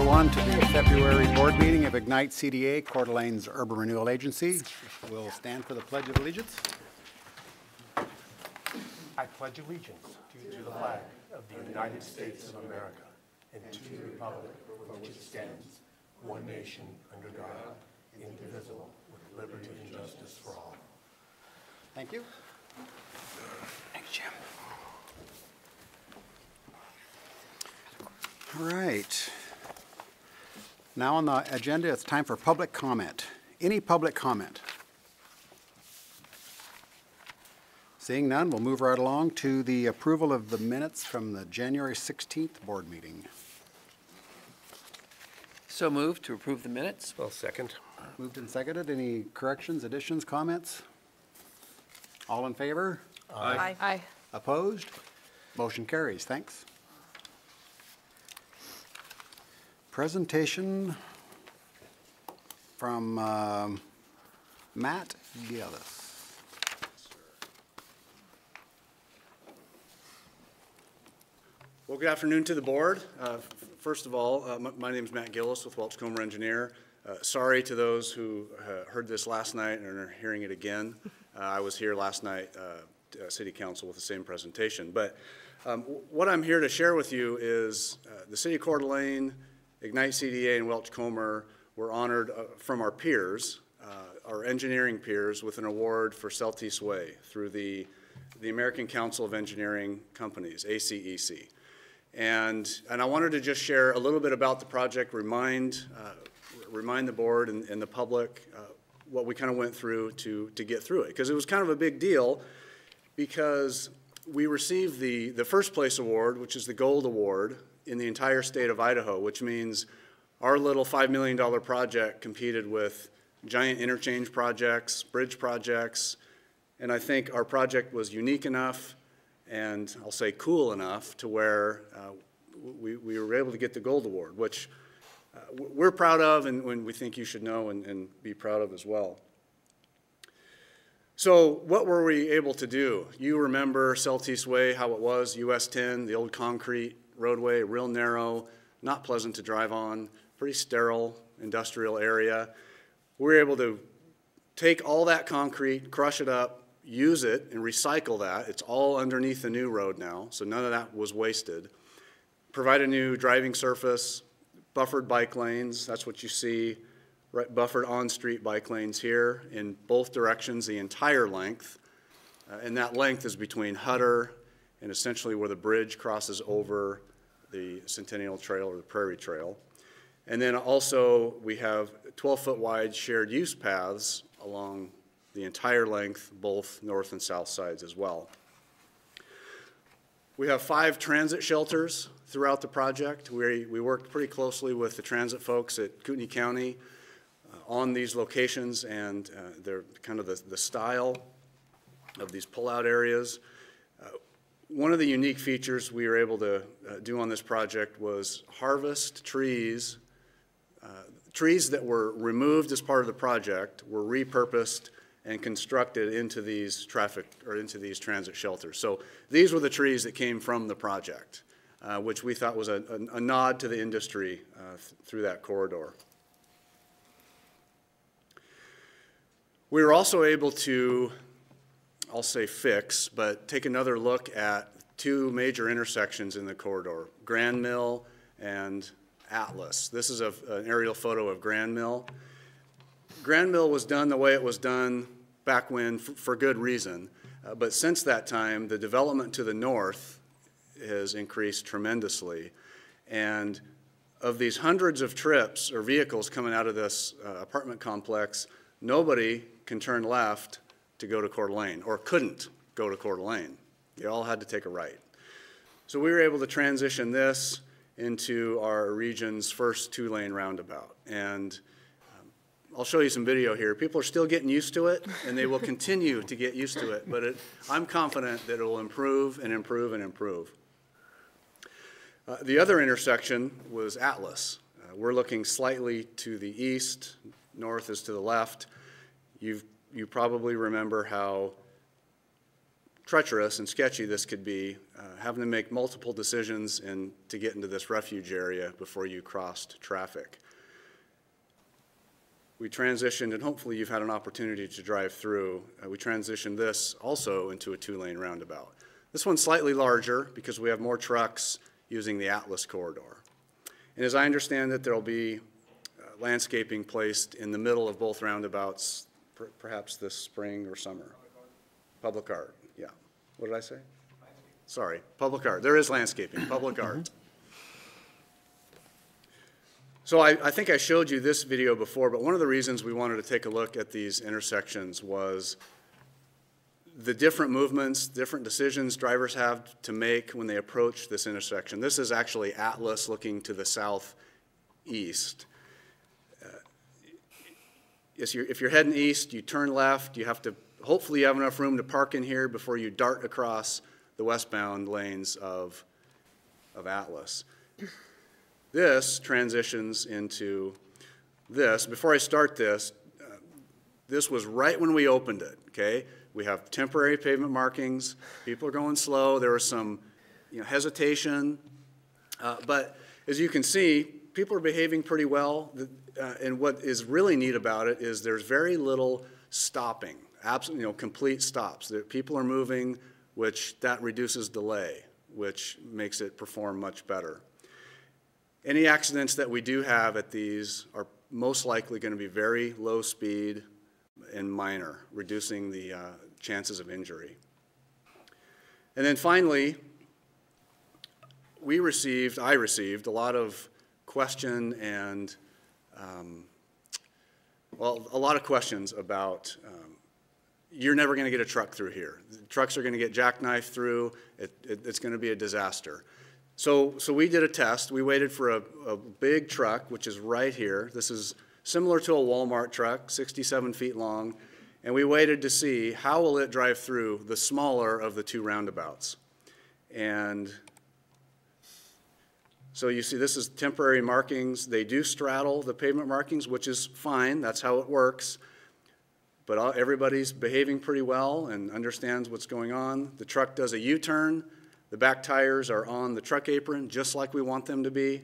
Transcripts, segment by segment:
everyone, to the February board meeting of Ignite CDA, Coeur d'Alene's Urban Renewal Agency. We'll stand for the Pledge of Allegiance. I pledge allegiance to the flag of the United States of America and to the republic for which it stands, one nation under God, indivisible, with liberty and justice for all. Thank you. Thanks, Jim. All right. Now on the agenda, it's time for public comment. Any public comment? Seeing none, we'll move right along to the approval of the minutes from the January 16th board meeting. So moved to approve the minutes. Well, second. Moved and seconded. Any corrections, additions, comments? All in favor? Aye. Aye. Opposed? Motion carries. Thanks. Presentation from Matt Gillis. Well, good afternoon to the board. First of all, my name is Matt Gillis with Welch Comer Engineer. Sorry to those who heard this last night and are hearing it again. I was here last night, City Council, with the same presentation. But what I'm here to share with you is the City of Coeur d'Alene, Ignite CDA, and Welch Comer were honored from our peers, our engineering peers, with an award for Celtice Way through the American Council of Engineering Companies, ACEC. And I wanted to just share a little bit about the project, remind the board and the public what we kind of went through to get through it. Because it was kind of a big deal, because we received the first place award, which is the Gold Award, in the entire state of Idaho, which means our little $5 million project competed with giant interchange projects, bridge projects, and I think our project was unique enough and I'll say cool enough to where we were able to get the Gold Award, which we're proud of and we think you should know and be proud of as well. So what were we able to do? You remember Celtice Way, how it was, US 10, the old concrete roadway, real narrow, not pleasant to drive on, pretty sterile industrial area. We were able to take all that concrete, crush it up, use it, and recycle that. It's all underneath the new road now, so none of that was wasted. Provide a new driving surface, buffered bike lanes, that's what you see, right, buffered on-street bike lanes here in both directions, the entire length. And that length is between Hutter and essentially where the bridge crosses over the Centennial Trail or the Prairie Trail. And then also we have 12-foot wide shared use paths along the entire length, both north and south sides as well. We have 5 transit shelters throughout the project. We worked pretty closely with the transit folks at Kootenai County on these locations, and they're kind of the style of these pull-out areas. One of the unique features we were able to do on this project was harvest trees. Trees that were removed as part of the project were repurposed and constructed into these transit shelters. So these were the trees that came from the project, which we thought was a nod to the industry through that corridor. We were also able to, I'll say fix, but take another look at 2 major intersections in the corridor, Grand Mill and Atlas. This is an aerial photo of Grand Mill. Grand Mill was done the way it was done back when for good reason, but since that time the development to the north has increased tremendously, and of these hundreds of trips or vehicles coming out of this apartment complex, nobody can turn left to go to Coeur d'Alene, or couldn't go to Coeur d'Alene. They all had to take a right. So we were able to transition this into our region's first 2-lane roundabout. And I'll show you some video here. People are still getting used to it, and they will continue to get used to it, but I'm confident that it will improve and improve and improve. The other intersection was Atlas. We're looking slightly to the east, north is to the left. You probably remember how treacherous and sketchy this could be, having to make multiple decisions and to get into this refuge area before you crossed traffic. We transitioned, and hopefully you've had an opportunity to drive through, we transitioned this also into a 2-lane roundabout. This one's slightly larger because we have more trucks using the Atlas corridor. And as I understand it, there'll be landscaping placed in the middle of both roundabouts, perhaps this spring or summer. Public art, yeah. What did I say? Sorry, public art. There is landscaping, public art. So I think I showed you this video before, but one of the reasons we wanted to take a look at these intersections was the different movements, different decisions drivers have to make when they approach this intersection. This is actually Atlas looking to the southeast. If you're heading east, you turn left. You have to, hopefully you have enough room to park in here before you dart across the westbound lanes of Atlas. This transitions into this. Before I start this, this was right when we opened it, okay? We have temporary pavement markings. People are going slow. There was some hesitation. But as you can see, people are behaving pretty well. And what is really neat about it is there's very little stopping, complete stops. People are moving, which that reduces delay, which makes it perform much better. Any accidents that we do have at these are most likely going to be very low speed and minor, reducing the chances of injury. And then finally, I received a lot of question and, a lot of questions about you're never going to get a truck through here. The trucks are going to get jackknifed through. It's going to be a disaster. So we did a test. We waited for a big truck, which is right here. This is similar to a Walmart truck, 67 feet long. And we waited to see how will it drive through the smaller of the two roundabouts. And so you see this is temporary markings. They do straddle the pavement markings, which is fine. That's how it works. But everybody's behaving pretty well and understands what's going on. The truck does a U-turn. The back tires are on the truck apron, just like we want them to be.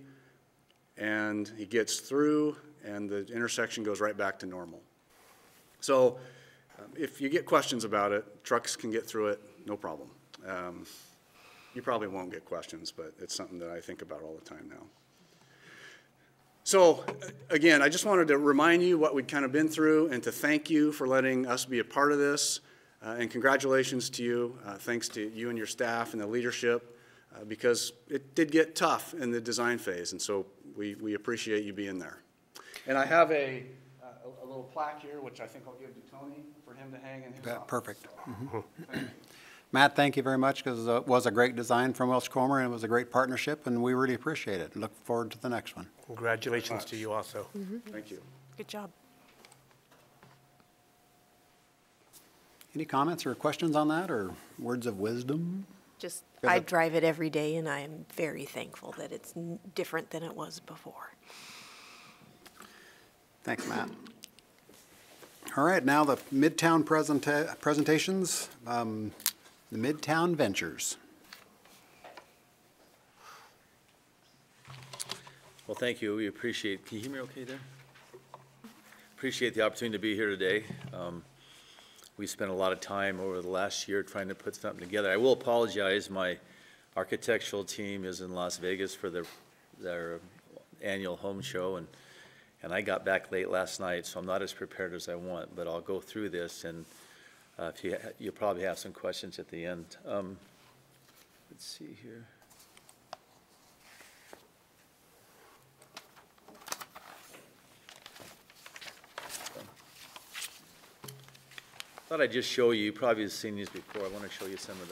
And he gets through, and the intersection goes right back to normal. So if you get questions about it, trucks can get through it, no problem. You probably won't get questions, but it's something that I think about all the time now. So again, I just wanted to remind you what we'd kind of been through and to thank you for letting us be a part of this. And congratulations to you. Thanks to you and your staff and the leadership, because it did get tough in the design phase, and so we appreciate you being there. And I have a little plaque here, which I think I'll give to Tony for him to hang in his office. Perfect. Mm-hmm. Matt, thank you very much, because it was a great design from Welch Comer, and it was a great partnership, and we really appreciate it. Look forward to the next one. Congratulations to you also. Mm-hmm. Thank you. Good job. Any comments or questions on that, or words of wisdom? Just, Yes, I it- drive it every day, and I am very thankful that it's different than it was before. Thanks, Matt. All right, now the Midtown presentations, the Midtown Ventures. Well, thank you. We appreciate, can you hear me okay there? Appreciate the opportunity to be here today. We spent a lot of time over the last year trying to put something together. I will apologize. My architectural team is in Las Vegas for their annual home show, and I got back late last night, so I'm not as prepared as I want, but I'll go through this, and if you'll probably have some questions at the end. Let's see here. Thought I'd just show you, you probably have seen these before. I want to show you some of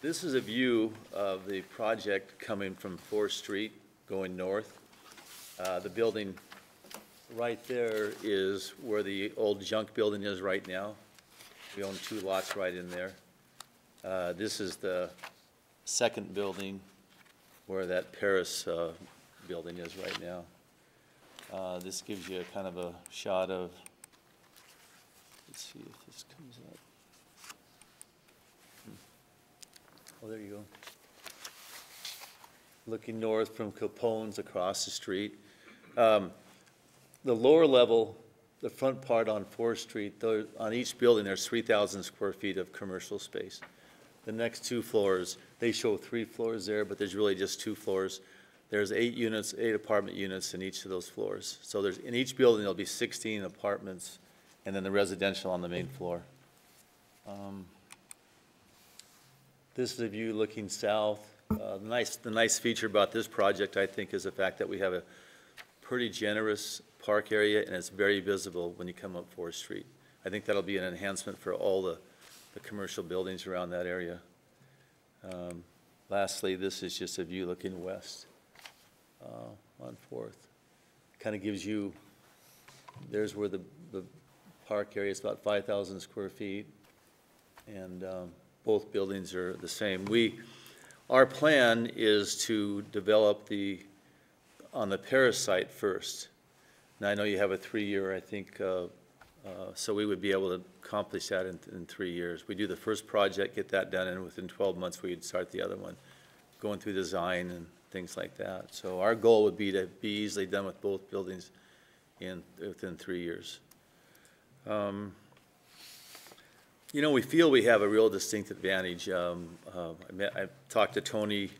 this is a view of the project coming from 4th Street going north. The building right there is where the old junk building is right now. We own 2 lots right in there. This is the second building where that Paris building is right now. This gives you a kind of a shot of, let's see if this comes up. Oh, there you go. Looking north from Capone's across the street. The lower level, the front part on 4th Street, on each building, there's 3,000 square feet of commercial space. The next 2 floors, they show 3 floors there, but there's really just 2 floors. There's 8 units, 8 apartment units in each of those floors. So there's, in each building, there'll be 16 apartments, and then the residential on the main floor. This is a view looking south. The nice feature about this project, I think, is the fact that we have a pretty generous park area, and it's very visible when you come up 4th Street. I think that'll be an enhancement for all the commercial buildings around that area. Lastly, this is just a view looking west on 4th. Kind of gives you, there's where the park area is about 5,000 square feet, and both buildings are the same. Our plan is to develop on the Paris site first. Now, I know you have a 3-year, I think, so we would be able to accomplish that in 3 years. We do the first project, get that done, and within 12 months, we'd start the other one, going through design and things like that. So our goal would be to be easily done with both buildings within 3 years. You know, we feel we have a real distinct advantage. I talked to Tony.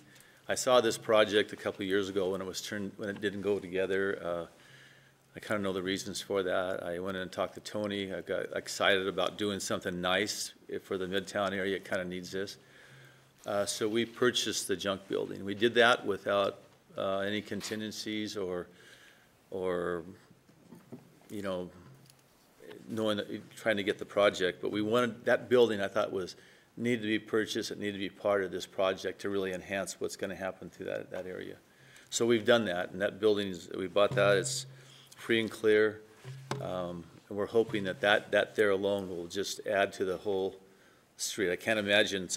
I saw this project a couple of years ago when it didn't go together. I kind of know the reasons for that. I went in and talked to Tony. I got excited about doing something nice for the Midtown area. It kind of needs this. So we purchased the junk building. We did that without any contingencies or you know, trying to get the project, but we wanted, that building I thought needed to be purchased, it needed to be part of this project to really enhance what's going to happen to that area. So we've done that, and that building, we bought that, it's free and clear, and we're hoping that there alone will just add to the whole street. I can't imagine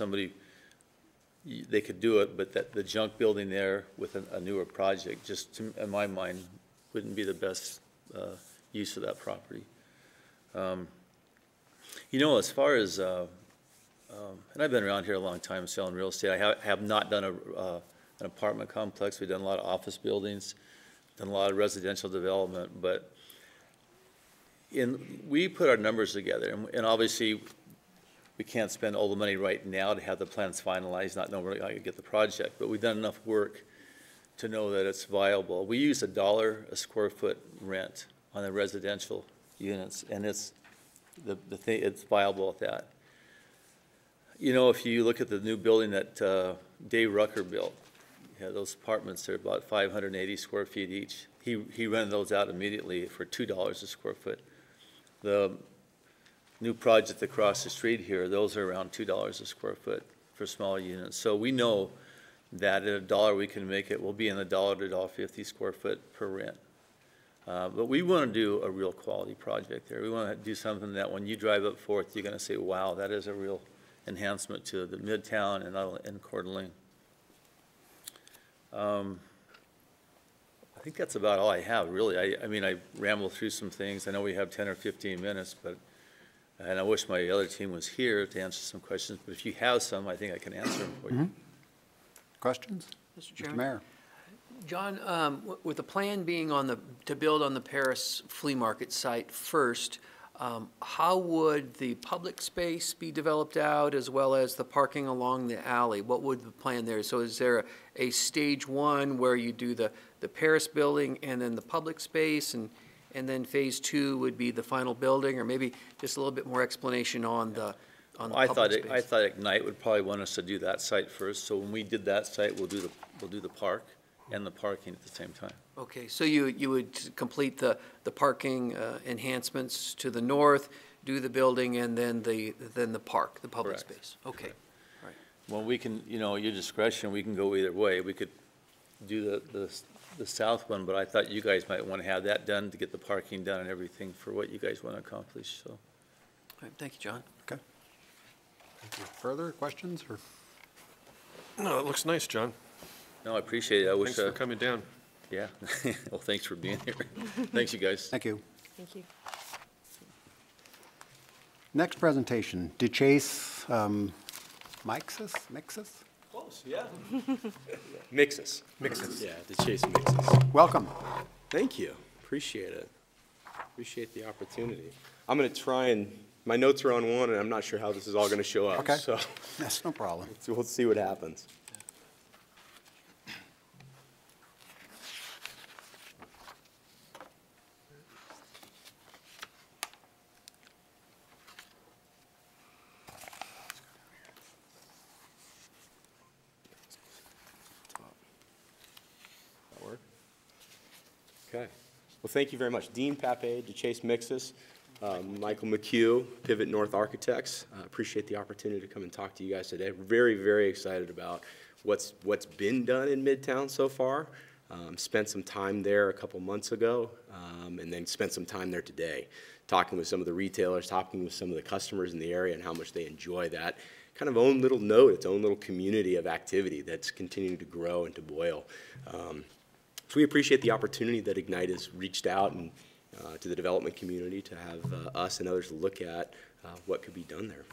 they could do it, but that the junk building there with a newer project, just in my mind, wouldn't be the best use of that property. You know, as far as, and I've been around here a long time selling real estate, I have not done an apartment complex. We've done a lot of office buildings, done a lot of residential development, but we put our numbers together, and obviously we can't spend all the money right now to have the plans finalized, not know where I could get the project, but we've done enough work to know that it's viable. We use $1 a square foot rent on the residential units, and it's viable at that. You know, if you look at the new building that Dave Rucker built, those apartments are about 580 square feet each. He rented those out immediately for $2 a square foot. The new project across the street here, those are around $2 a square foot for smaller units. So we know that at $1 we can make it, we'll be in the $1 to $1.50 square foot per rent. But we want to do a real quality project there. We want to do something that when you drive up 4th, you're going to say, wow, that is a real enhancement to the Midtown and Coeur d'Alene. I think that's about all I have, really. I mean, I rambled through some things. I know we have 10 or 15 minutes, and I wish my other team was here to answer some questions. But if you have some, I think I can answer them for you. Questions? Mr. Mr. Chairman? Mayor? John, with the plan being to build on the Paris flea market site first, how would the public space be developed out as well as the parking along the alley? What would the plan there? So is there a stage 1 where you do the Paris building and then the public space, and then phase 2 would be the final building, or maybe just a little bit more explanation on the public space? I thought Ignite would probably want us to do that site first. So when we did that site, we'll do the park and the parking at the same time. Okay, so you would complete the parking enhancements to the north, do the building, and then the park, the public Correct. space? Okay, right. Well, we can, you know, your discretion, we can go either way. We could do the south one, but I thought you guys might want to have that done to get the parking done and everything for what you guys want to accomplish, so. All right, thank you, John. Okay. Thank you. Further questions, or? No, it looks nice, John. No, I appreciate it. I wish, Thanks for coming down. yeah. Well, thanks for being here. Thanks, you guys. Thank you. Thank you. Next presentation, DeChase Mixus? Close, yeah. Mixes. Mixes. Yeah, the Chase Mixes. Welcome. Thank you. Appreciate it. Appreciate the opportunity. I'm going to try and, my notes are on one, and I'm not sure how this is all going to show up. Okay. So That's no problem. we'll see what happens. That work? Okay. Well, thank you very much. Dean Pape, DeChase Mixes, Michael McHugh, Pivot North Architects. Appreciate the opportunity to come and talk to you guys today. We're very, very excited about what's been done in Midtown so far. Spent some time there a couple months ago, and then spent some time there today, talking with some of the retailers, talking with some of the customers in the area and how much they enjoy that kind of own little node, its own little community of activity that's continuing to grow and to boil. So we appreciate the opportunity that Ignite has reached out and to the development community to have us and others look at what could be done there.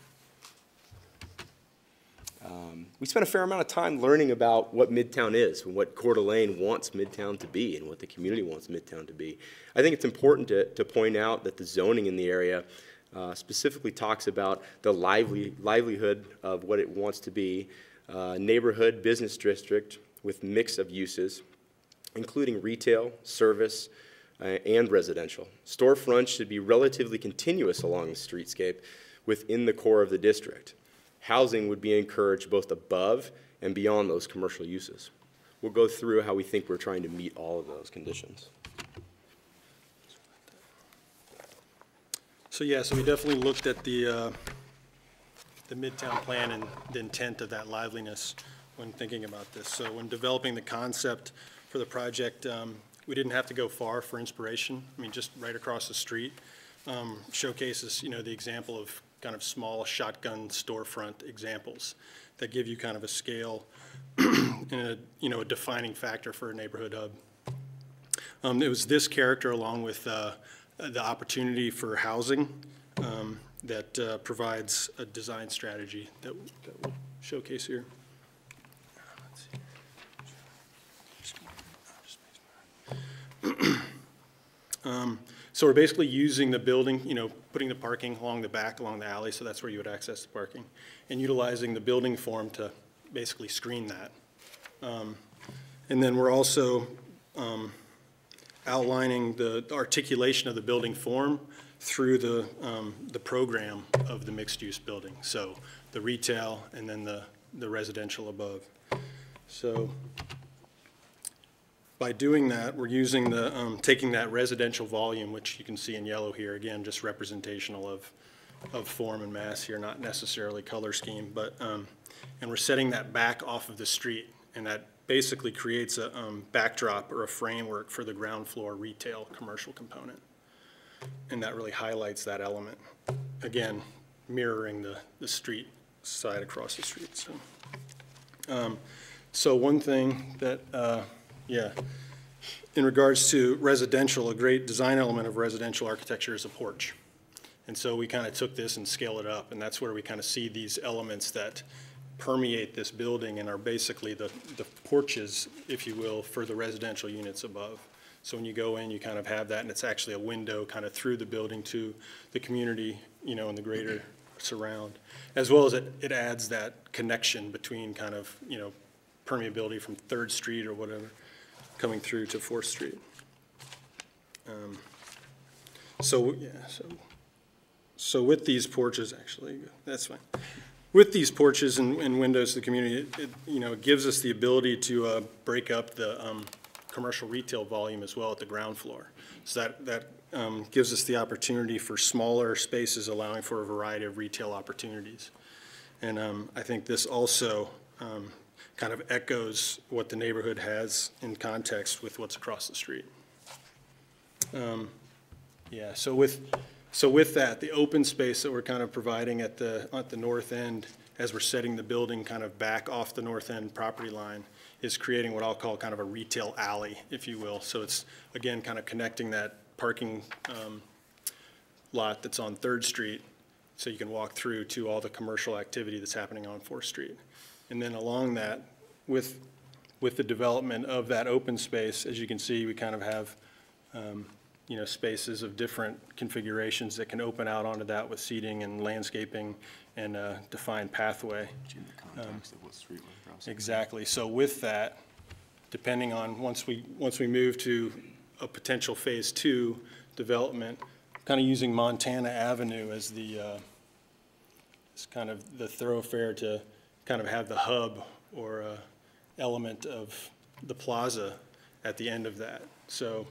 We spent a fair amount of time learning about what Midtown is and what Coeur d'Alene wants Midtown to be and what the community wants Midtown to be. I think it's important to point out that the zoning in the area specifically talks about the livelihood of what it wants to be, neighborhood business district with mix of uses, including retail, service, and residential. Storefronts should be relatively continuous along the streetscape within the core of the district. Housing would be encouraged both above and beyond those commercial uses. We'll go through how we think we're trying to meet all of those conditions. So yeah, so we definitely looked at the Midtown plan and the intent of that liveliness when thinking about this. So when developing the concept for the project, we didn't have to go far for inspiration. I mean, just right across the street showcases, you know, the example of kind of small shotgun storefront examples that give you kind of a scale and a, you know, a defining factor for a neighborhood hub. It was this character along with the opportunity for housing that provides a design strategy that we'll showcase here. So we're basically using the building, you know, putting the parking along the back, along the alley, so that's where you would access the parking, and utilizing the building form to basically screen that. And then we're also outlining the articulation of the building form through the program of the mixed-use building. So the retail and then the residential above. So by doing that, we're using the, taking that residential volume, which you can see in yellow here, again, just representational of form and mass here, not necessarily color scheme, but, and we're setting that back off of the street, and that basically creates a backdrop or a framework for the ground floor retail commercial component. And that really highlights that element. Again, mirroring the street side across the street. So one thing that, yeah, in regards to residential, a great design element of residential architecture is a porch. And so we kind of took this and scaled it up, and that's where we kind of see these elements that permeate this building and are basically the porches, if you will, for the residential units above. So when you go in, you kind of have that, and it's actually a window kind of through the building to the community, you know, and the greater surround, as well as it adds that connection between kind of, you know, permeability from 3rd Street or whatever, coming through to 4th Street. So with these porches, actually, that's fine. With these porches and windows to the community, you know, it gives us the ability to break up the commercial retail volume as well at the ground floor. So that gives us the opportunity for smaller spaces, allowing for a variety of retail opportunities. And I think this also kind of echoes what the neighborhood has in context with what's across the street. Yeah, so with that, the open space that we're kind of providing at the north end, as we're setting the building kind of back off the north end property line, is creating what I'll call kind of a retail alley, if you will. So it's, again, kind of connecting that parking lot that's on 3rd Street so you can walk through to all the commercial activity that's happening on 4th Street. And then along that, with the development of that open space, as you can see, we kind of have, you know, spaces of different configurations that can open out onto that with seating and landscaping and a defined pathway. Exactly. So with that, depending on, once we move to a potential phase 2 development, kind of using Montana Avenue as the, as kind of the thoroughfare to kind of have the hub or element of the plaza at the end of that. So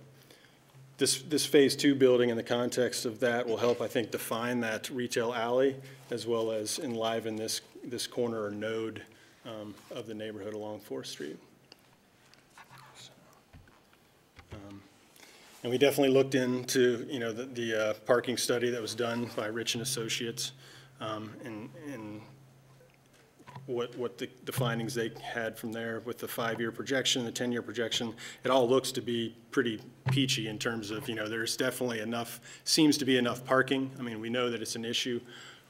this phase 2 building in the context of that will help, I think, define that retail alley as well as enliven this corner or node of the neighborhood along 4th Street. And we definitely looked into, you know, the parking study that was done by Rich and Associates, and what the findings they had from there with the 5-year projection, the 10-year projection. It all looks to be pretty peachy in terms of, you know, there's definitely enough, seems to be enough parking. I mean, we know that it's an issue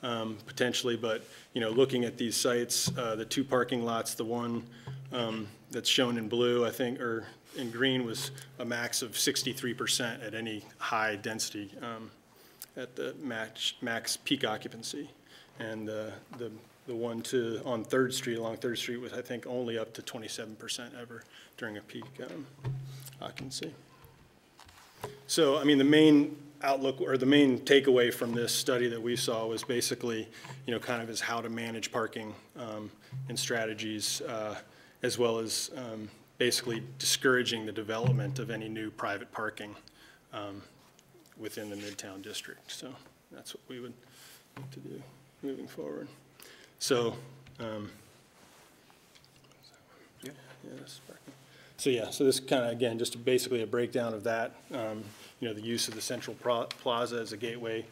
potentially, but, you know, looking at these sites, the 2 parking lots, the one that's shown in blue, I think, or in green, was a max of 63% at any high density at the max peak occupancy. And the one on 3rd Street, along 3rd Street, was, I think, only up to 27% ever during a peak occupancy. So, I mean, the main outlook or the main takeaway from this study that we saw was basically, you know, kind of is how to manage parking and strategies, as well as basically discouraging the development of any new private parking within the Midtown district. So that's what we would like to do moving forward. So, so this kind of, again, just basically a breakdown of that. You know, the use of the central plaza as a gateway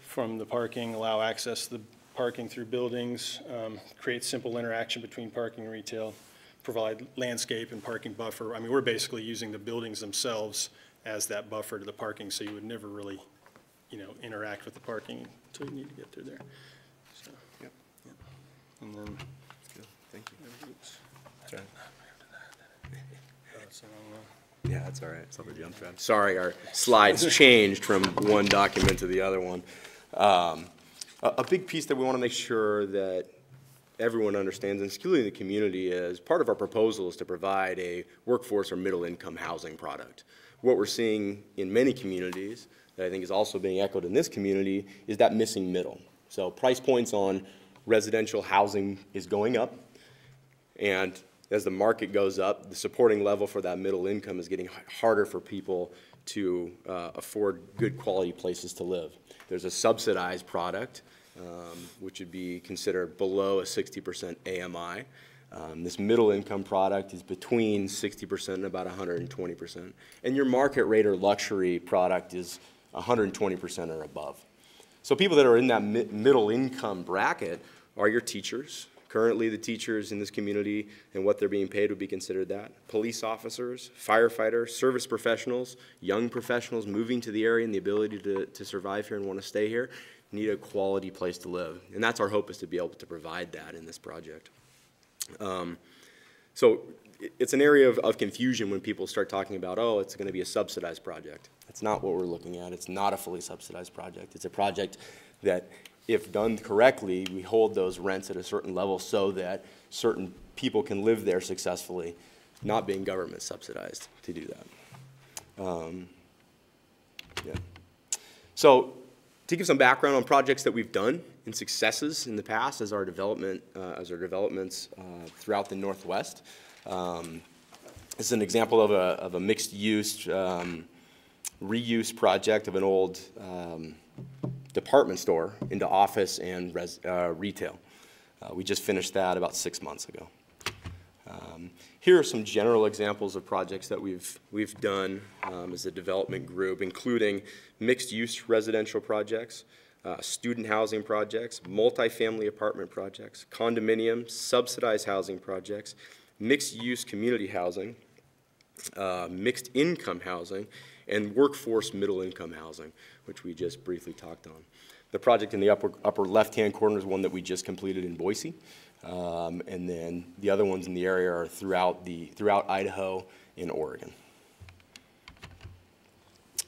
from the parking, allow access to the parking through buildings, create simple interaction between parking and retail, provide landscape and parking buffer. I mean, we're basically using the buildings themselves as that buffer to the parking, so you would never really, you know, interact with the parking until you need to get through there. So, Yep. and then, That's good. Thank you. oops. Yeah, that's all right. Something to jump at. Sorry, our slides changed from one document to the other one. A big piece that we want to make sure that everyone understands, and particularly the community, is part of our proposal is to provide a workforce or middle-income housing product. What we're seeing in many communities, that I think is also being echoed in this community, is that missing middle. So price points on residential housing is going up, and as the market goes up, the supporting level for that middle income is getting harder for people to afford good quality places to live. There's a subsidized product, which would be considered below a 60% AMI. This middle income product is between 60% and about 120%. And your market rate or luxury product is 120% or above. So people that are in that middle income bracket are your teachers. Currently, the teachers in this community and what they're being paid would be considered that. Police officers, firefighters, service professionals, young professionals moving to the area and the ability to survive here and want to stay here need a quality place to live. And that's our hope, is to be able to provide that in this project. So it's an area of confusion when people start talking about, oh, it's going to be a subsidized project. That's not what we're looking at. It's not a fully subsidized project. It's a project that, if done correctly, we hold those rents at a certain level so that certain people can live there successfully, not being government subsidized to do that. Yeah. So to give some background on projects that we've done and successes in the past as our developments throughout the Northwest. This is an example of a mixed-use reuse project of an old department store into office and retail. We just finished that about 6 months ago. Here are some general examples of projects that we've done as a development group, including mixed-use residential projects, student housing projects, multifamily apartment projects, condominiums, subsidized housing projects, mixed-use community housing, mixed-income housing, and workforce middle-income housing, which we just briefly talked on. The project in the upper left-hand corner is one that we just completed in Boise. And then the other ones in the area are throughout Idaho and Oregon.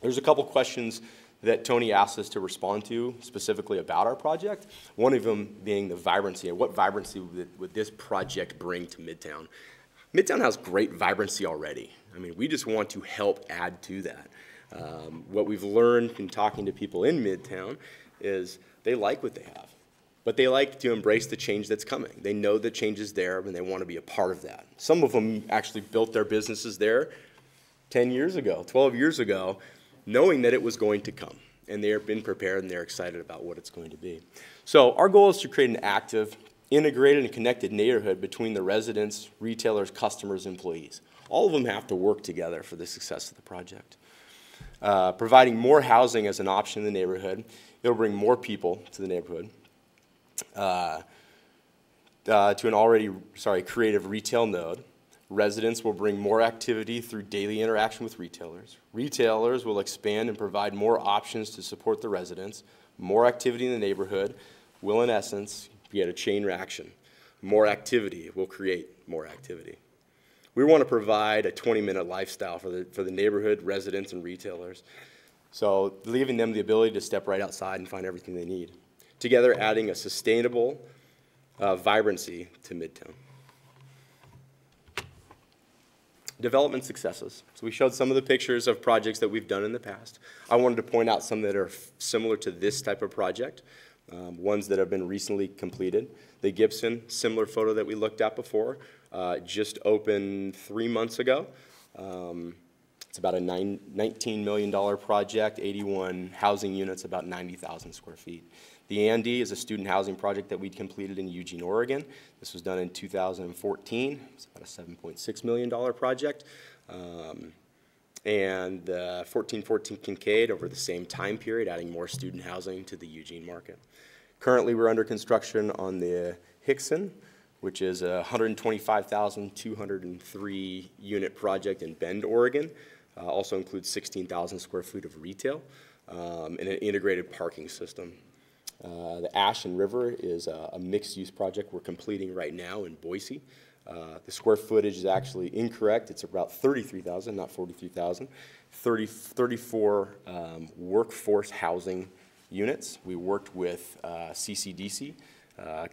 There's a couple questions that Tony asked us to respond to specifically about our project. One of them being the vibrancy, and what vibrancy would this project bring to Midtown? Midtown has great vibrancy already. I mean, we just want to help add to that. What we've learned in talking to people in Midtown is they like what they have, but they like to embrace the change that's coming. They know the change is there, and they want to be a part of that. Some of them actually built their businesses there 10 years ago, 12 years ago, knowing that it was going to come, and they have been prepared and they're excited about what it's going to be. So our goal is to create an active, integrated, and connected neighborhood between the residents, retailers, customers, employees. All of them have to work together for the success of the project. Providing more housing as an option in the neighborhood, it'll bring more people to the neighborhood, to an already creative retail node. Residents will bring more activity through daily interaction with retailers. Retailers will expand and provide more options to support the residents. More activity in the neighborhood will, in essence, get a chain reaction. More activity will create more activity. We want to provide a 20-minute lifestyle for the neighborhood, residents, and retailers. So leaving them the ability to step right outside and find everything they need. Together, adding a sustainable vibrancy to Midtown. Development successes. So we showed some of the pictures of projects that we've done in the past. I wanted to point out some that are similar to this type of project, ones that have been recently completed. The Gibson, similar photo that we looked at before, just opened 3 months ago. It's about a $19 million project, 81 housing units, about 90,000 square feet. The Andy is a student housing project that we completed in Eugene, Oregon. This was done in 2014. It's about a $7.6 million project. And 1414 Kincaid over the same time period, adding more student housing to the Eugene market. Currently, we're under construction on the Hickson, which is a 125,203 unit project in Bend, Oregon. Also includes 16,000 square feet of retail and an integrated parking system. The Ash and River is a mixed-use project we're completing right now in Boise. The square footage is actually incorrect. It's about 33,000, not 43,000. 34 workforce housing units. We worked with CCDC,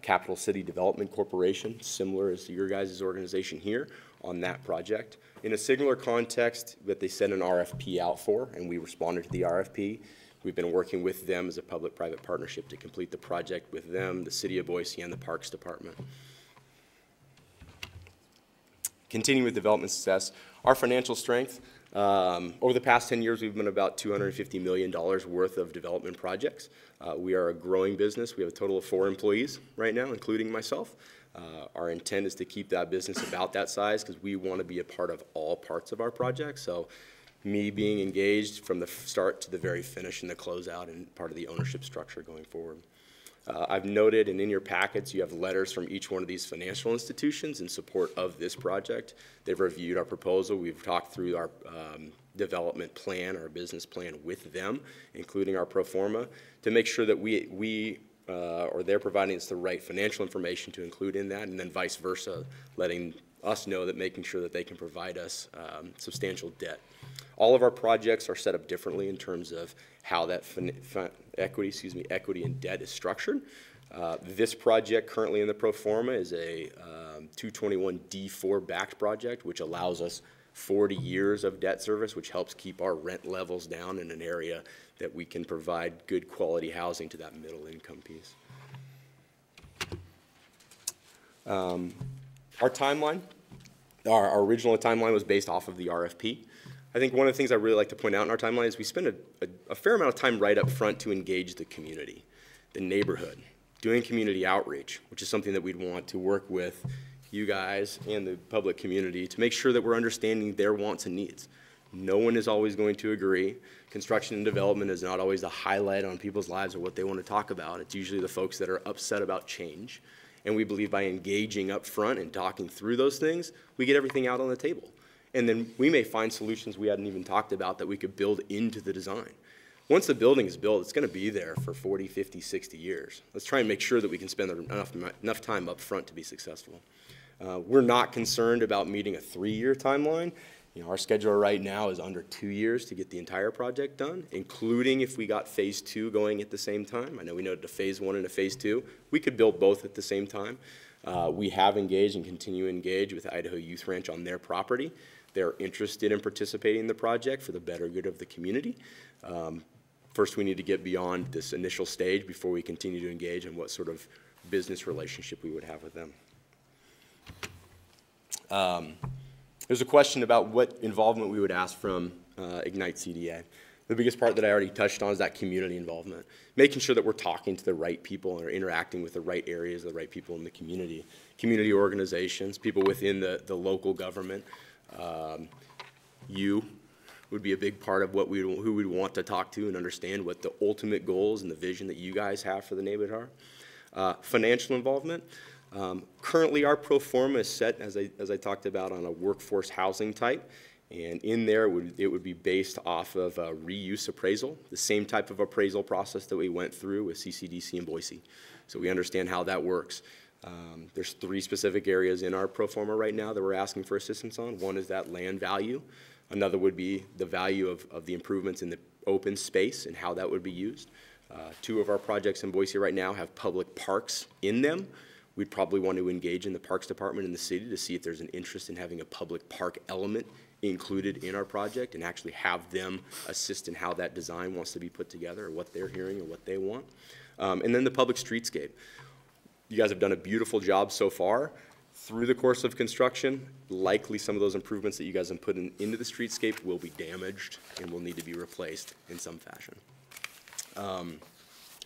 Capital City Development Corporation, similar as your guys' organization here, on that project. In a similar context that they sent an RFP out for, and we responded to the RFP. We've been working with them as a public-private partnership to complete the project with them, the City of Boise, and the Parks Department. Continuing with development success, our financial strength. Over the past 10 years, we've been about $250 million worth of development projects. We are a growing business. We have a total of 4 employees right now, including myself. Our intent is to keep that business about that size because we want to be a part of all parts of our project. So me being engaged from the start to the very finish and the closeout and part of the ownership structure going forward. I've noted, and in your packets, you have letters from each one of these financial institutions in support of this project. They've reviewed our proposal. We've talked through our development plan, our business plan with them, including our pro forma, to make sure that or they're providing us the right financial information to include in that, and then vice versa, letting us know that making sure that they can provide us substantial debt. All of our projects are set up differently in terms of how that equity and debt is structured. This project currently in the pro forma is a 221D4 backed project, which allows us 40 years of debt service, which helps keep our rent levels down in an area that we can provide good quality housing to that middle income piece. Our timeline, our original timeline was based off of the RFP. I think one of the things I really like to point out in our timeline is we spend a fair amount of time right up front to engage the community, the neighborhood, doing community outreach, which is something that we'd want to work with you guys and the public community to make sure that we're understanding their wants and needs. No one is always going to agree. Construction and development is not always the highlight on people's lives or what they want to talk about. It's usually the folks that are upset about change. And we believe by engaging up front and talking through those things, we get everything out on the table. And then we may find solutions we hadn't even talked about that we could build into the design. once the building is built, it's going to be there for 40, 50, 60 years. Let's try and make sure that we can spend enough time up front to be successful. We're not concerned about meeting a 3-year timeline. You know, our schedule right now is under 2 years to get the entire project done, including if we got phase 2 going at the same time. I know we noted a phase 1 and a phase 2. We could build both at the same time. We have engaged and continue to engage with Idaho Youth Ranch on their property. They're interested in participating in the project for the better good of the community. First, we need to get beyond this initial stage before we continue to engage in what sort of business relationship we would have with them. There's a question about what involvement we would ask from Ignite CDA. The biggest part that I already touched on is that community involvement, making sure that we're talking to the right people and are interacting with the right areas, the right people in the community, community organizations, people within the local government. You would be a big part of who we'd want to talk to and understand what the ultimate goals and the vision that you guys have for the neighborhood are. Financial involvement. Currently, our pro forma is set, as I talked about, on a workforce housing type. And in there, it would be based off of a reuse appraisal, the same type of appraisal process that we went through with CCDC in Boise. So we understand how that works. There's 3 specific areas in our pro forma right now that we're asking for assistance on. One is that land value. Another would be the value of the improvements in the open space and how that would be used. 2 of our projects in Boise right now have public parks in them. We'd probably want to engage in the Parks Department in the city to see if there's an interest in having a public park element included in our project and actually have them assist in how that design wants to be put together or what they're hearing or what they want. And then the public streetscape. You guys have done a beautiful job so far. Through the course of construction, likely some of those improvements that you guys have put into the streetscape will be damaged and will need to be replaced in some fashion.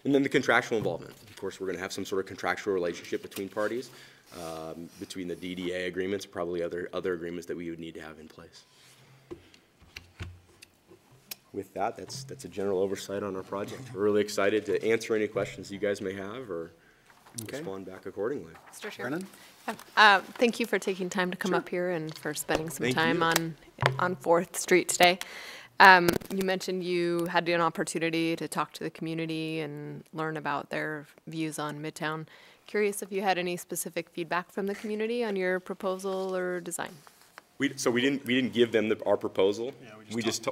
And then the contractual involvement. Of course, we're going to have some sort of contractual relationship between parties, between the DDA agreements, probably other agreements that we would need to have in place. With that, that's a general oversight on our project. We're really excited to answer any questions you guys may have or respond back accordingly. Mr. Chair. Brennan? Thank you for taking time to come up here and for spending some Thank time you. on 4th Street today. You mentioned you had an opportunity to talk to the community and learn about their views on Midtown. Curious if you had any specific feedback from the community on your proposal or design, So we didn't give them our proposal. Yeah,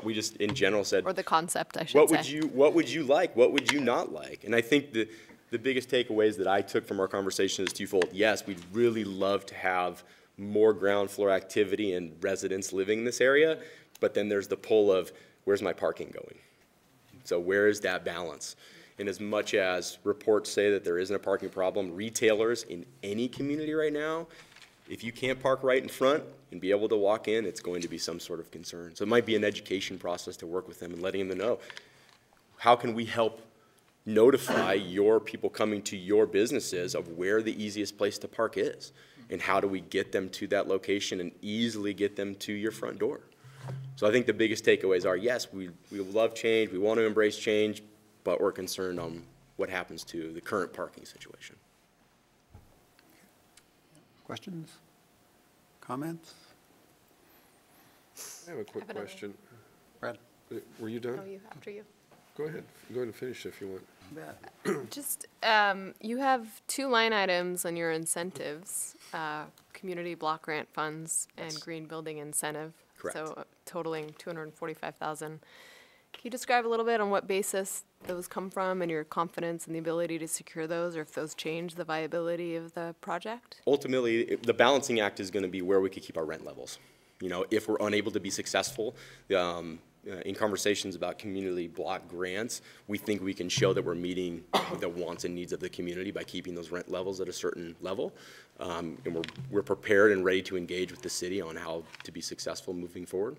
we just in general said, or the concept, I should what say. would you like? What would you not like? And I think the biggest takeaways that I took from our conversation is twofold. Yes, we'd really love to have more ground floor activity and residents living in this area, but then there's the pull of where's my parking going? So where is that balance? And as much as reports say that there isn't a parking problem, retailers in any community right now, if you can't park right in front and be able to walk in, it's going to be some sort of concern. So it might be an education process to work with them and letting them know, how can we help notify your people coming to your businesses of where the easiest place to park is? And how do we get them to that location and easily get them to your front door? So I think the biggest takeaways are, yes, we love change, we want to embrace change, but we're concerned on what happens to the current parking situation. Questions? Comments? I have a quick another. question. Brad? Were you done? Oh, you, after you. Go ahead. Go ahead and finish if you want. Just, you have 2 line items on your incentives, community block grant funds and green building incentive. Correct. So totaling $245,000. Can you describe a little bit on what basis those come from and your confidence in the ability to secure those, or if those change the viability of the project? Ultimately, the balancing act is going to be where we could keep our rent levels. You know, if we're unable to be successful, in conversations about community block grants, we think we can show that we're meeting the wants and needs of the community by keeping those rent levels at a certain level. And we're prepared and ready to engage with the city on how to be successful moving forward.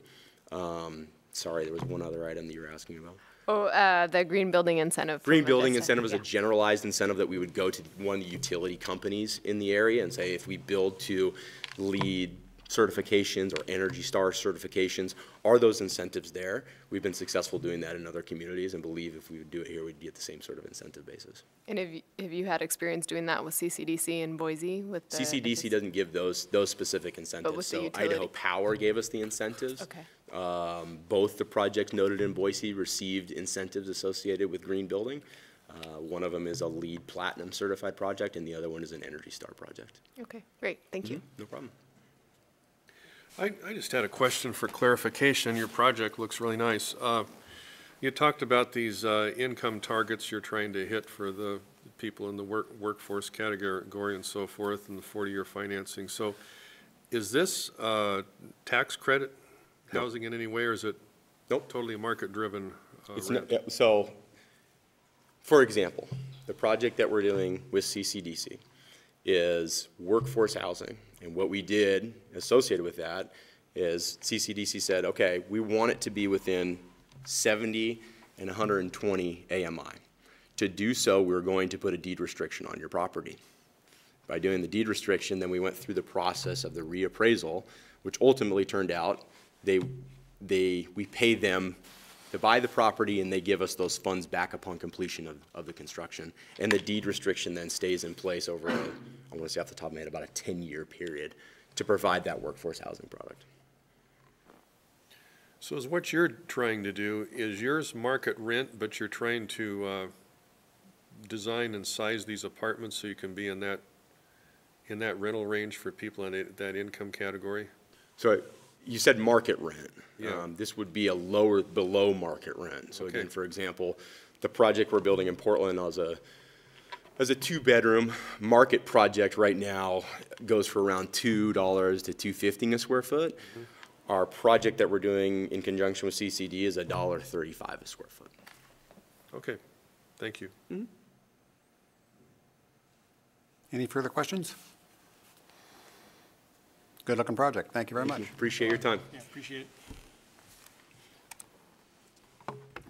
Sorry, there was one other item that you were asking about. Oh, the green building incentive. Green from building Magesta. incentive is a Yeah. generalized incentive that we would go to one of the utility companies in the area and say, if we build to LEED certifications or Energy Star certifications. Are those incentives there? We've been successful doing that in other communities and believe if we would do it here, we'd be at the same sort of incentive basis. And have you had experience doing that with CCDC in Boise with the? CCDC doesn't give those specific incentives. with the So utility? Idaho Power gave us the incentives. Okay. Both the projects noted in Boise received incentives associated with green building. One of them is a LEED Platinum certified project, and the other one is an Energy Star project. Okay, great, thank you. No problem. I just had a question for clarification. Your project looks really nice. You talked about these income targets you're trying to hit for the people in the workforce category and so forth, and the 40-year financing. So is this tax credit housing in any way, or is it Nope. totally market-driven It's rent? not, so, for example, the project that we're doing with CCDC is workforce housing. And what we did associated with that is CCDC said, okay, we want it to be within 70 and 120 AMI. To do so, we're going to put a deed restriction on your property. By doing the deed restriction, then we went through the process of the reappraisal, which ultimately turned out we pay them to buy the property, and they give us those funds back upon completion of the construction. And the deed restriction then stays in place over, I want to say off the top of my head, about a 10-year period to provide that workforce housing product. So is what you're trying to do, is yours market rent, but you're trying to design and size these apartments so you can be in that rental range for people in that income category? So you said market rent. Yeah. This would be a lower, below market rent. So Okay. again, for example, the project we're building in Portland as a two-bedroom market project right now goes for around $2 to $2.50 a square foot. Mm-hmm. Our project that we're doing in conjunction with CCD is $1.35 a square foot. Okay, thank you. Any further questions? Good-looking project. Thank you very much. Appreciate your time. Yeah, appreciate it.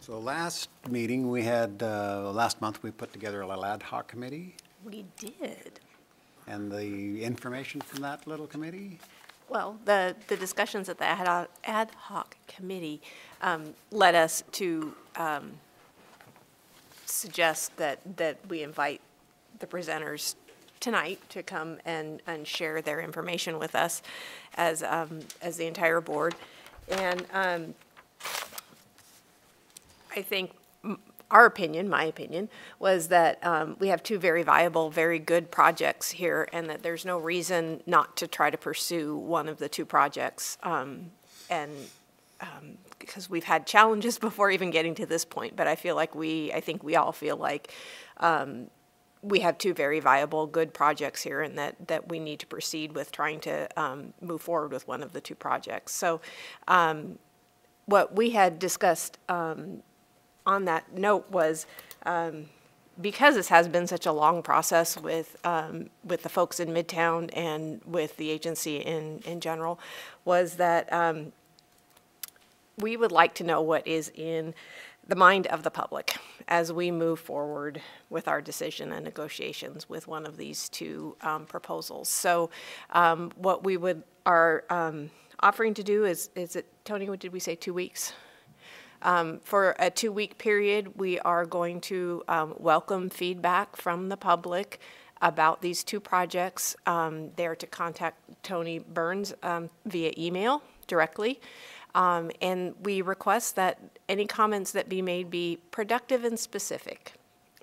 So last meeting, we had, last month, we put together a little ad hoc committee, We did. and the information from that little committee, Well, the discussions at the ad hoc committee led us to suggest that we invite the presenters tonight to come and share their information with us as the entire board. And I think our opinion, my opinion, was that we have two very viable, very good projects here, and that there's no reason not to try to pursue one of the two projects. Because we've had challenges before even getting to this point, but I think we all feel like we have two very viable, good projects here, and that we need to proceed with trying to move forward with one of the two projects. So what we had discussed on that note was, because this has been such a long process with the folks in Midtown and with the agency in general, was that we would like to know what is in the mind of the public as we move forward with our decision and negotiations with one of these two proposals. So what we are offering to do is it, Tony, what did we say, 2 weeks? For a 2-week period, we are going to welcome feedback from the public about these two projects. They're to contact Tony Burns via email directly. And we request that any comments that be made be productive and specific.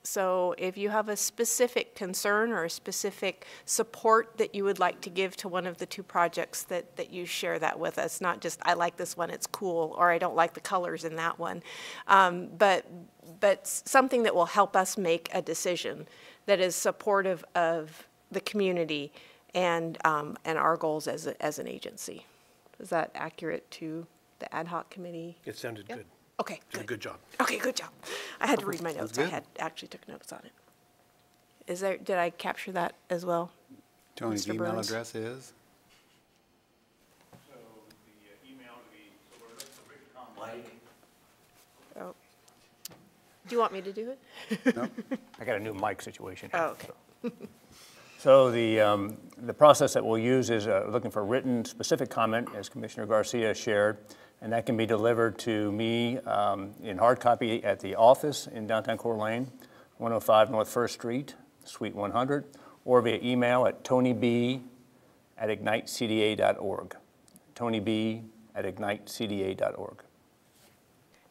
So if you have a specific concern or a specific support that you would like to give to one of the two projects, that you share that with us, not just, I like this one, it's cool, or I don't like the colors in that one, but something that will help us make a decision that is supportive of the community and our goals as an agency. Is that accurate to the ad hoc committee? It sounded good. Okay, Did a good. good job. Okay, good job. I had to read my notes. I good. had actually took notes on it. Did I capture that as well? Tony's Mr. email Burns? address is? So the email to be Mike. Oh. Do you want me to do it? No? I got a new mic situation. Oh, okay. So the process that we'll use is looking for written specific comment, as Commissioner Garcia shared, and that can be delivered to me in hard copy at the office in downtown Coeur d'Alene, 105 North First Street, Suite 100, or via email at tonyb@ignitecda.org. tonyb@ignitecda.org.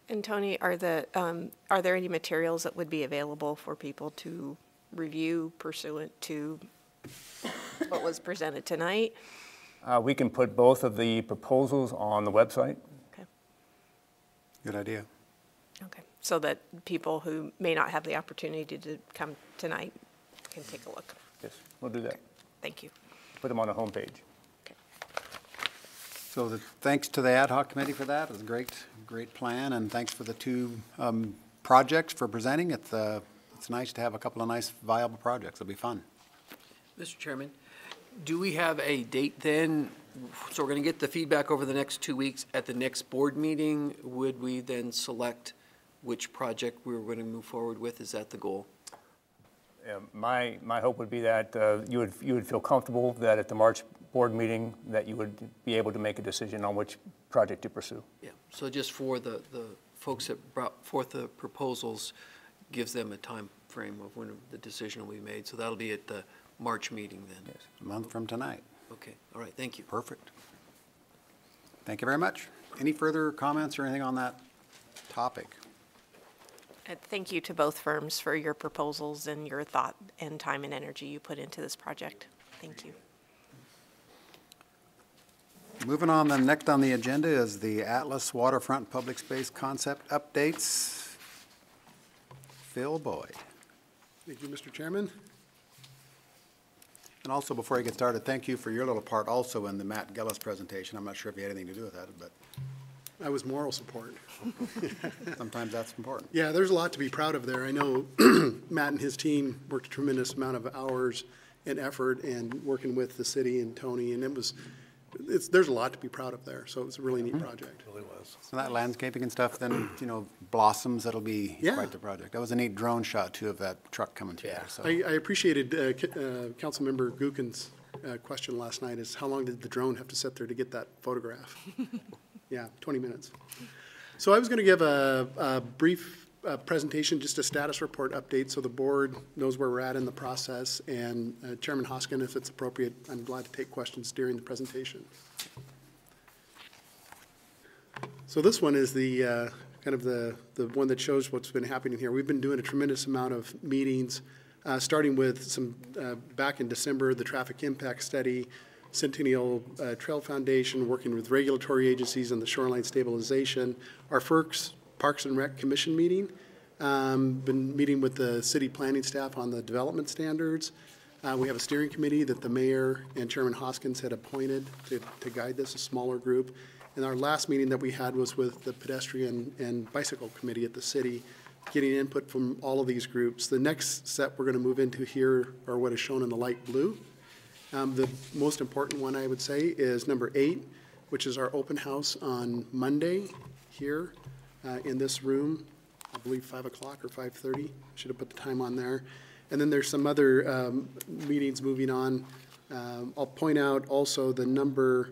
And Tony, are there any materials that would be available for people to review pursuant to what was presented tonight? We can put both of the proposals on the website. Okay. Good idea. Okay. So that people who may not have the opportunity to come tonight can take a look. Yes, we'll do that. Okay. Thank you. Put them on the homepage. So thanks to the ad hoc committee for that. It was a great plan, and thanks for the two projects for presenting. It's nice to have a couple of nice viable projects. It'll be fun. Mr. Chairman, do we have a date then? So we're going to get the feedback over the next 2 weeks. At the next board meeting, would we then select which project we were going to move forward with? Is that the goal? My hope would be that you would feel comfortable that at the March board meeting that you would be able to make a decision on which project to pursue. Yeah, so just for the folks that brought forth the proposals, gives them a time frame of when the decision will be made. So that'll be at the March meeting then? Yes, a month from tonight. Okay, all right, thank you. Perfect. Thank you very much. Any further comments or anything on that topic? Thank you to both firms for your proposals and your thought and time and energy you put into this project. Thank you. Moving on, then next on the agenda is the Atlas Waterfront Public Space Concept Updates. Phil Boyd. Thank you, Mr. Chairman. And also, before I get started, thank you for your little part also in the Matt Gillis presentation. I'm not sure if you had anything to do with that, but I was moral support. sometimes that's important. Yeah, there's a lot to be proud of there. I know Matt and his team worked a tremendous amount of hours and effort and working with the city and Tony, and there's a lot to be proud of there. So it's a really neat project. It really was. So that landscaping and stuff then, blossoms, that'll be Yeah. quite the project. That was a neat drone shot too of that truck coming through there. So. I appreciated Councilmember Gookin's question last night is how long did the drone have to sit there to get that photograph? Yeah, 20 minutes. So I was going to give a brief presentation, just a status report update so the board knows where we're at in the process. And Chairman Hoskin, if it's appropriate, I'm glad to take questions during the presentation. So this one is the kind of the one that shows what's been happening here. We've been doing a tremendous amount of meetings, starting with some back in December, the traffic impact study, Centennial Trail Foundation, working with regulatory agencies on the shoreline stabilization. Our FERC's Parks and Rec Commission meeting, been meeting with the city planning staff on the development standards. We have a steering committee that the mayor and Chairman Hoskins had appointed to guide this, a smaller group. And our last meeting that we had was with the pedestrian and bicycle committee at the city, getting input from all of these groups. The next set we're going to move into here are what is shown in the light blue. The most important one, I would say, is number 8, which is our open house on Monday here in this room, I believe 5 o'clock or 5:30. Should have put the time on there. And then there's some other meetings moving on. I'll point out also the number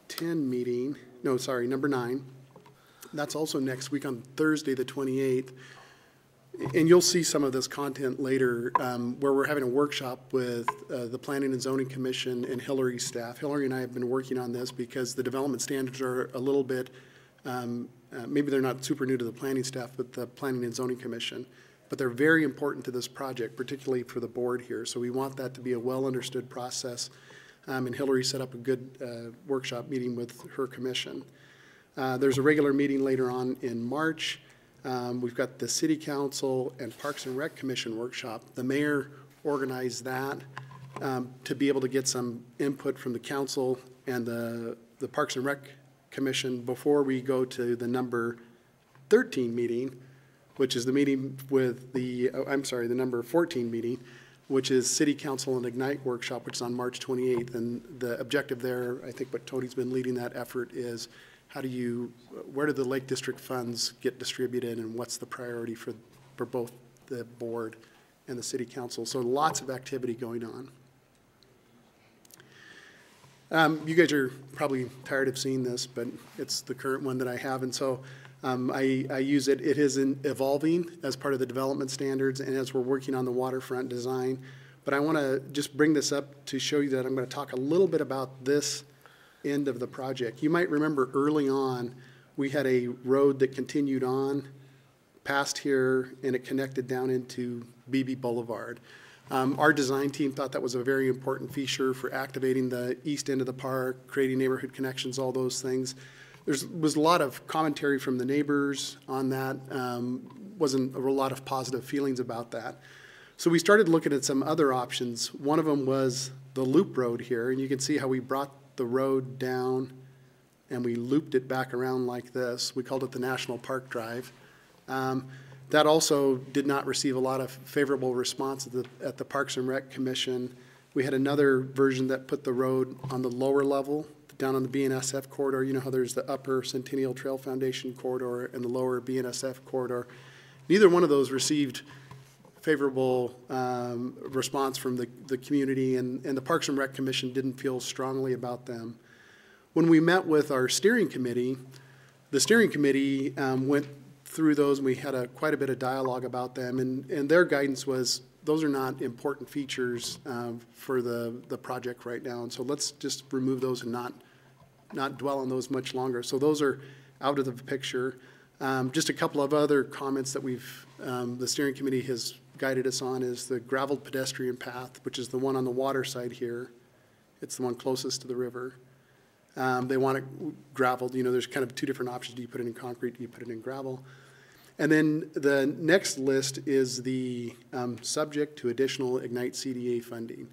10 meeting, no, sorry, number 9. That's also next week on Thursday, the 28th. And you'll see some of this content later, where we're having a workshop with the Planning and Zoning Commission and Hillary's staff. Hillary and I have been working on this because the development standards are a little bit, maybe they're not super new to the planning staff, but the Planning and Zoning Commission. But they're very important to this project, particularly for the board here. So we want that to be a well-understood process. And Hillary set up a good workshop meeting with her commission. There's a regular meeting later on in March. We've got the City Council and Parks and Rec Commission workshop. The mayor organized that to be able to get some input from the council and the Parks and Rec Commission before we go to the number 13 meeting, which is the meeting with the number 14 meeting, which is City Council and Ignite workshop, which is on March 28th. And the objective there, I think what Tony's been leading that effort is where do the Lake District funds get distributed and what's the priority for both the board and the City Council? So lots of activity going on. You guys are probably tired of seeing this, but it's the current one that I have, and so I use it. It is evolving as part of the development standards and as we're working on the waterfront design. But I want to just bring this up to show you that I'm going to talk a little bit about this end of the project. You might remember early on, we had a road that continued on past here, and it connected down into Beebe Boulevard. Our design team thought that was a very important feature for activating the east end of the park, creating neighborhood connections, all those things. There was a lot of commentary from the neighbors on that. Wasn't a lot of positive feelings about that. So we started looking at some other options. One of them was the loop road here, and you can see how we brought the road down and we looped it back around like this. We called it the National Park Drive. That also did not receive a lot of favorable response at the Parks and Rec Commission. We had another version that put the road on the lower level, down on the BNSF corridor. You know how there's the upper Centennial Trail Foundation corridor and the lower BNSF corridor. Neither one of those received favorable response from the community, and the Parks and Rec Commission didn't feel strongly about them. When we met with our steering committee, the steering committee went through those, and we had quite a bit of dialogue about them, and their guidance was those are not important features for the project right now, and so let's just remove those and not dwell on those much longer. So those are out of the picture. Just a couple of other comments that the steering committee has guided us on is the graveled pedestrian path, which is the one on the water side here. It's the one closest to the river. They want it graveled. You know, there's kind of two different options. Do you put it in concrete? Do you put it in gravel? And then the next list is the subject to additional Ignite CDA funding.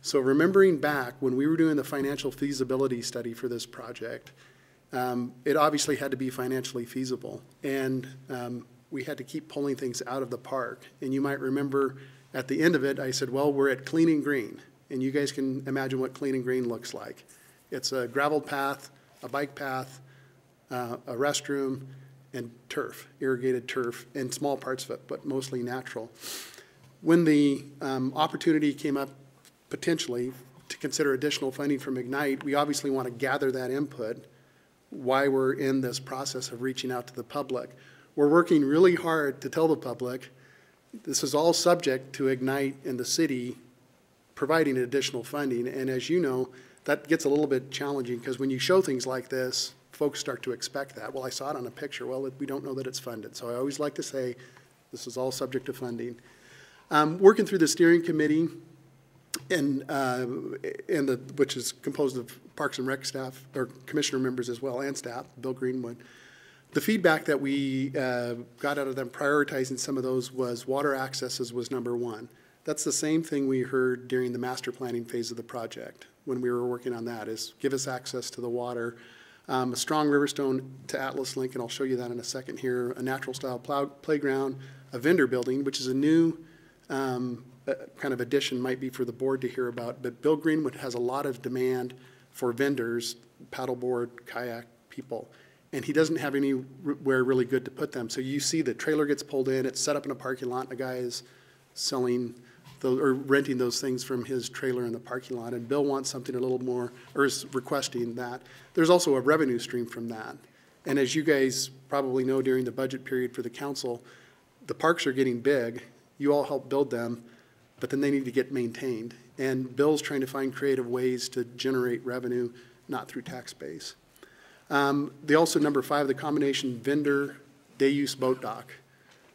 So remembering back when we were doing the financial feasibility study for this project, it obviously had to be financially feasible. And we had to keep pulling things out of the park. And you might remember at the end of it, I said, well, we're at Clean and Green. And you guys can imagine what Clean and Green looks like. It's a gravel path, a bike path, a restroom, and turf, irrigated turf, and small parts of it, but mostly natural. When the opportunity came up potentially to consider additional funding from Ignite, we obviously want to gather that input while we're in this process of reaching out to the public. We're working really hard to tell the public this is all subject to Ignite and the city providing additional funding, and as you know, that gets a little bit challenging because when you show things like this, folks start to expect that. Well, I saw it on a picture. Well, we don't know that it's funded. So I always like to say this is all subject to funding. Working through the steering committee, which is composed of Parks and Rec staff, or commissioner members as well, and staff, Bill Greenwood. The feedback that we got out of them prioritizing some of those was water accesses was number one. That's the same thing we heard during the master planning phase of the project when we were working on that, is give us access to the water. A strong Riverstone to Atlas link, and I'll show you that in a second here, a natural style playground, a vendor building, which is a new kind of addition, might be for the board to hear about, but Bill Greenwood has a lot of demand for vendors, paddleboard, kayak people, and he doesn't have anywhere really good to put them. So you see the trailer gets pulled in, it's set up in a parking lot, and a guy is selling or renting those things from his trailer in the parking lot, and Bill wants something a little more, or is requesting that. There's also a revenue stream from that. And as you guys probably know, during the budget period for the council, the parks are getting big. You all help build them, but then they need to get maintained. And Bill's trying to find creative ways to generate revenue, not through tax base. They also, number 5, the combination vendor day use boat dock.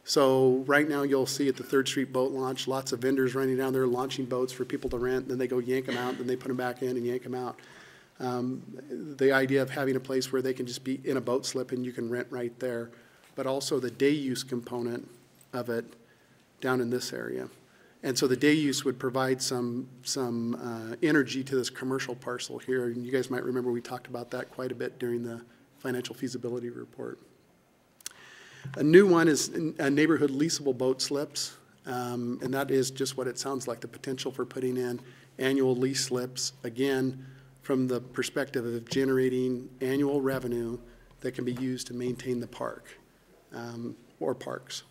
So right now you'll see at the 3rd Street boat launch, lots of vendors running down there launching boats for people to rent, then they go yank them out, then they put them back in and yank them out. The idea of having a place where they can just be in a boat slip and you can rent right there, but also the day use component of it down in this area. And so the day use would provide some energy to this commercial parcel here. And you guys might remember we talked about that quite a bit during the financial feasibility report. A new one is neighborhood leasable boat slips, and that is just what it sounds like, the potential for putting in annual lease slips, again, from the perspective of generating annual revenue that can be used to maintain the park or parks.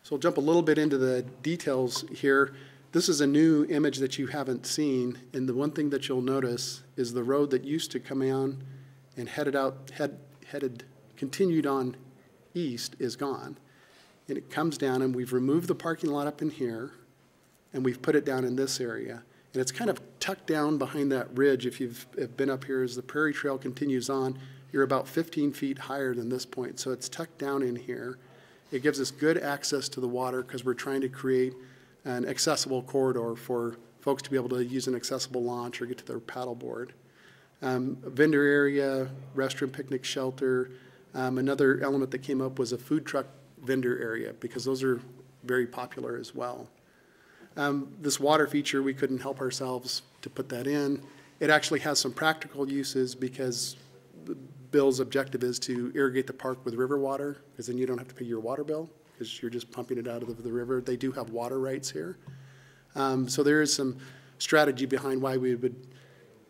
So we'll jump a little bit into the details here. This is a new image that you haven't seen, and the one thing that you'll notice is the road that used to come on and continued on east is gone. And it comes down, and we've removed the parking lot up in here, and we've put it down in this area. And it's kind of tucked down behind that ridge. If you've been up here, as the Prairie Trail continues on, you're about 15 feet higher than this point. So it's tucked down in here. It gives us good access to the water because we're trying to create an accessible corridor for folks to be able to use an accessible launch or get to their paddleboard. Vendor area, restroom, picnic shelter. Another element that came up was a food truck vendor area because those are very popular as well. This water feature, we couldn't help ourselves to put that in. It actually has some practical uses because Bill's objective is to irrigate the park with river water because then you don't have to pay your water bill because you're just pumping it out of the river. They do have water rights here. So there is some strategy behind why we would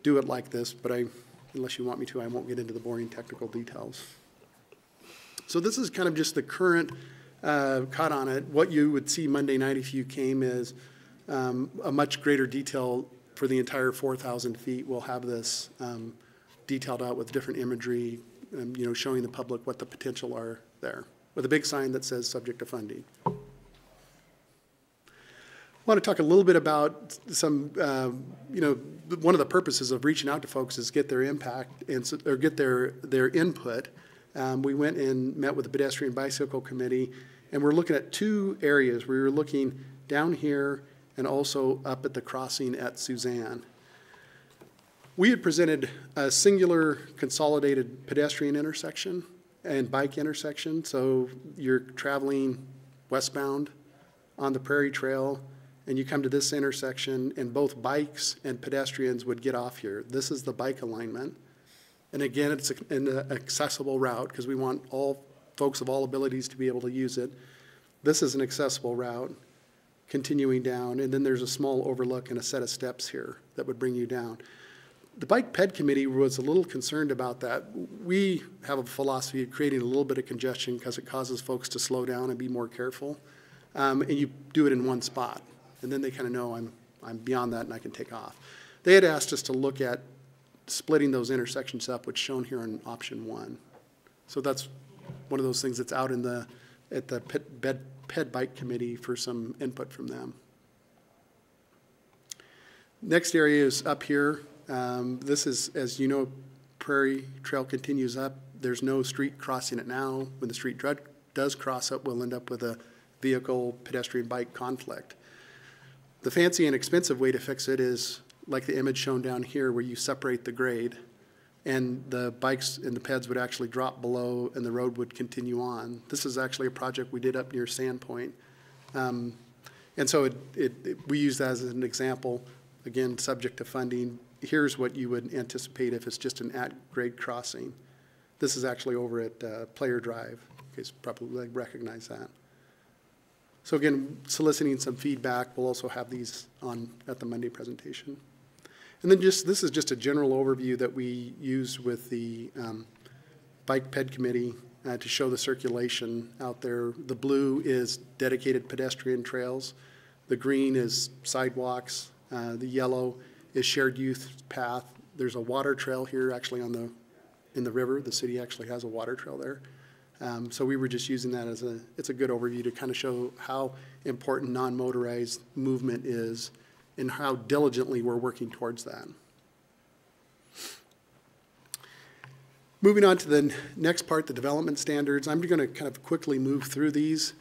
do it like this, but unless you want me to, I won't get into the boring technical details. So this is kind of just the current cut on it. What you would see Monday night if you came is a much greater detail for the entire 4,000 feet. We'll have this detailed out with different imagery, showing the public what the potential are there, with a big sign that says subject to funding. I want to talk a little bit about some, one of the purposes of reaching out to folks is get their impact or get their input. We went and met with the Pedestrian Bicycle Committee, and we're looking at two areas. We were looking down here and also up at the crossing at Suzanne. We had presented a singular consolidated pedestrian intersection and bike intersection. So you're traveling westbound on the Prairie Trail, and you come to this intersection, and both bikes and pedestrians would get off here. This is the bike alignment. And again, it's an accessible route because we want all folks of all abilities to be able to use it. This is an accessible route continuing down, and then there's a small overlook and a set of steps here that would bring you down. The Bike Ped Committee was a little concerned about that. We have a philosophy of creating a little bit of congestion because it causes folks to slow down and be more careful. And you do it in one spot, and then they kind of know I'm beyond that and I can take off. They had asked us to look at splitting those intersections up, which is shown here in option 1. So that's one of those things that's out at the Ped Bike Committee for some input from them. Next area is up here. This is, as you know, Prairie Trail continues up. There's no street crossing it now. When the street does cross up, we'll end up with a vehicle pedestrian bike conflict. The fancy and expensive way to fix it is like the image shown down here where you separate the grade and the bikes and the peds would actually drop below and the road would continue on. This is actually a project we did up near Sandpoint. And so we use that as an example, again, subject to funding. Here's what you would anticipate if it's just an at-grade crossing. This is actually over at Player Drive. You guys probably recognize that. So again, soliciting some feedback. We'll also have these on at the Monday presentation. And then this is just a general overview that we use with the Bike Ped Committee to show the circulation out there. The blue is dedicated pedestrian trails. The green is sidewalks. The yellow is shared youth path. There's a water trail here actually in the river. The city actually has a water trail there. So we were just using that as it's a good overview to kind of show how important non-motorized movement is and how diligently we're working towards that. Moving on to the next part, the development standards. I'm going to kind of quickly move through these.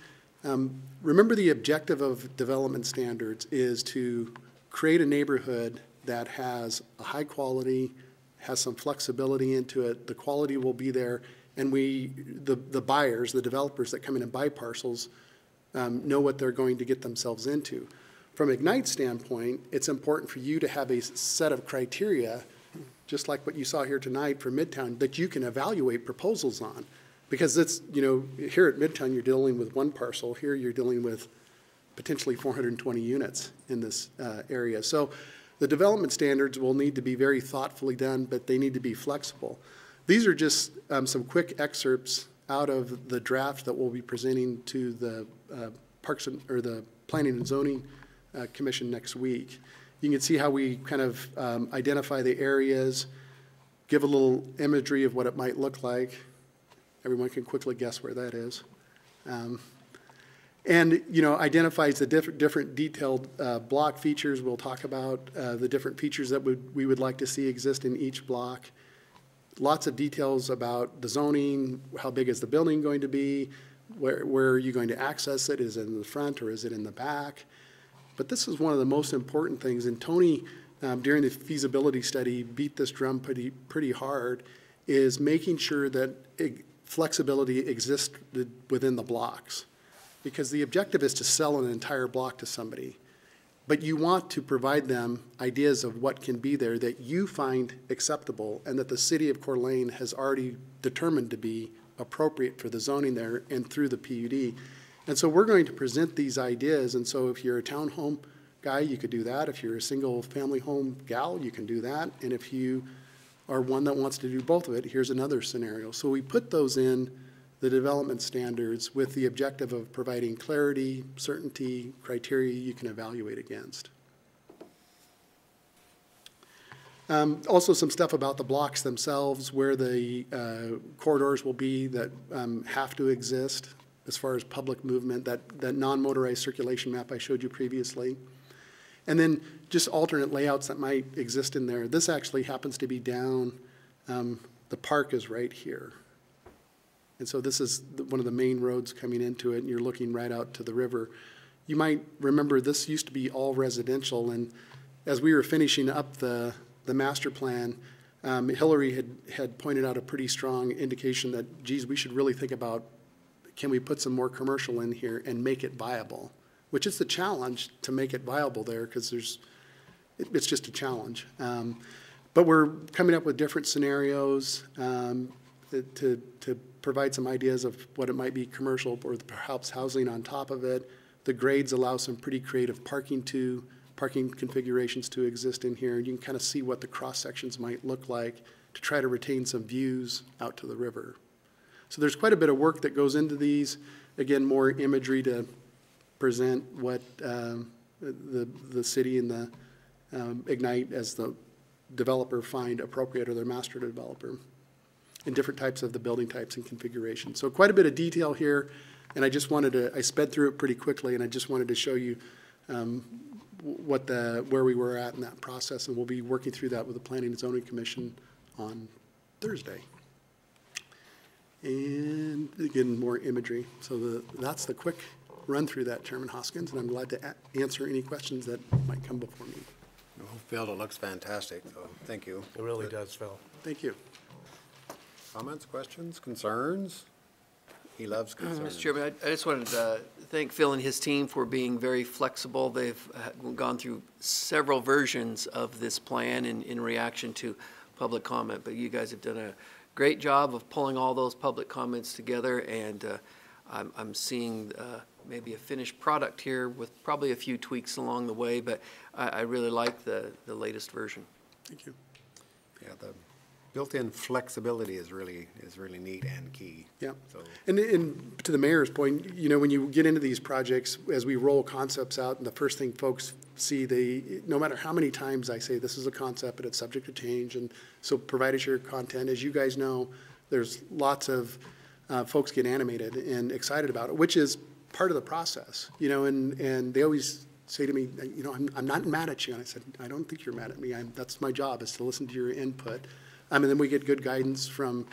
Remember, the objective of development standards is to create a neighborhood that has a high quality, has some flexibility into it. The quality will be there, and the buyers, the developers that come in and buy parcels, know what they're going to get themselves into. From Ignite's standpoint, it's important for you to have a set of criteria, just like what you saw here tonight for Midtown, that you can evaluate proposals on. Because it's, here at Midtown, you're dealing with one parcel. Here you're dealing with potentially 420 units in this area. So the development standards will need to be very thoughtfully done, but they need to be flexible. These are just some quick excerpts out of the draft that we'll be presenting to the the Planning and Zoning commission next week. You can see how we kind of identify the areas, give a little imagery of what it might look like. Everyone can quickly guess where that is. And, you know, identifies the different detailed block features. We'll talk about the different features that we would like to see exist in each block. Lots of details about the zoning, how big is the building going to be, where are you going to access it, is it in the front or is it in the back? But this is one of the most important things, and Tony, during the feasibility study, beat this drum pretty hard, is making sure that flexibility exists within the blocks. Because the objective is to sell an entire block to somebody. But you want to provide them ideas of what can be there that you find acceptable and that the city of Coeur d'Alene has already determined to be appropriate for the zoning there and through the PUD. And so we're going to present these ideas. And so if you're a townhome guy, you could do that. If you're a single family home gal, you can do that. And if you are one that wants to do both of it, here's another scenario. So we put those in the development standards with the objective of providing clarity, certainty, criteria you can evaluate against. Also some stuff about the blocks themselves, where the corridors will be that have to exist as far as public movement, that non-motorized circulation map I showed you previously. And then just alternate layouts that might exist in there. This actually happens to be down, the park is right here. And so this is one of the main roads coming into it, and you're looking right out to the river. You might remember this used to be all residential, and as we were finishing up the master plan, Hillary had pointed out a pretty strong indication that, geez, we should really think about, can we put some more commercial in here and make it viable? Which is the challenge, to make it viable there, because it's just a challenge. But we're coming up with different scenarios to provide some ideas of what it might be commercial or perhaps housing on top of it. The grades allow some pretty creative parking configurations to exist in here. You can kind of see what the cross sections might look like to try to retain some views out to the river. So there's quite a bit of work that goes into these. Again, more imagery to present what the city and the Ignite as the developer find appropriate, or their master developer, in different types of the building types and configurations. So quite a bit of detail here, and I just wanted to, I sped through it pretty quickly, and I just wanted to show you where we were at in that process, and we'll be working through that with the Planning and Zoning Commission on Thursday. And again, more imagery. So that's the quick run through that, Chairman Hoskins, and I'm glad to answer any questions that might come before me. Phil, it looks fantastic, so thank you. It really does, Phil. Thank you. Comments, questions, concerns? He loves concerns. Mr. Chairman, I just wanted to thank Phil and his team for being very flexible. They've gone through several versions of this plan in reaction to public comment, but you guys have done a great job of pulling all those public comments together, and I'm seeing maybe a finished product here with probably a few tweaks along the way, but I really like the latest version. Thank you. Yeah, the built-in flexibility is really neat and key. Yeah. So. And to the mayor's point, you know, when you get into these projects, as we roll concepts out, and the first thing folks see, no matter how many times I say this is a concept, but it's subject to change, and so provide us your content. As you guys know, there's lots of folks get animated and excited about it, which is part of the process, you know, and they always say to me, you know, I'm not mad at you. And I said, I don't think you're mad at me. That's my job, is to listen to your input. And then we get good guidance from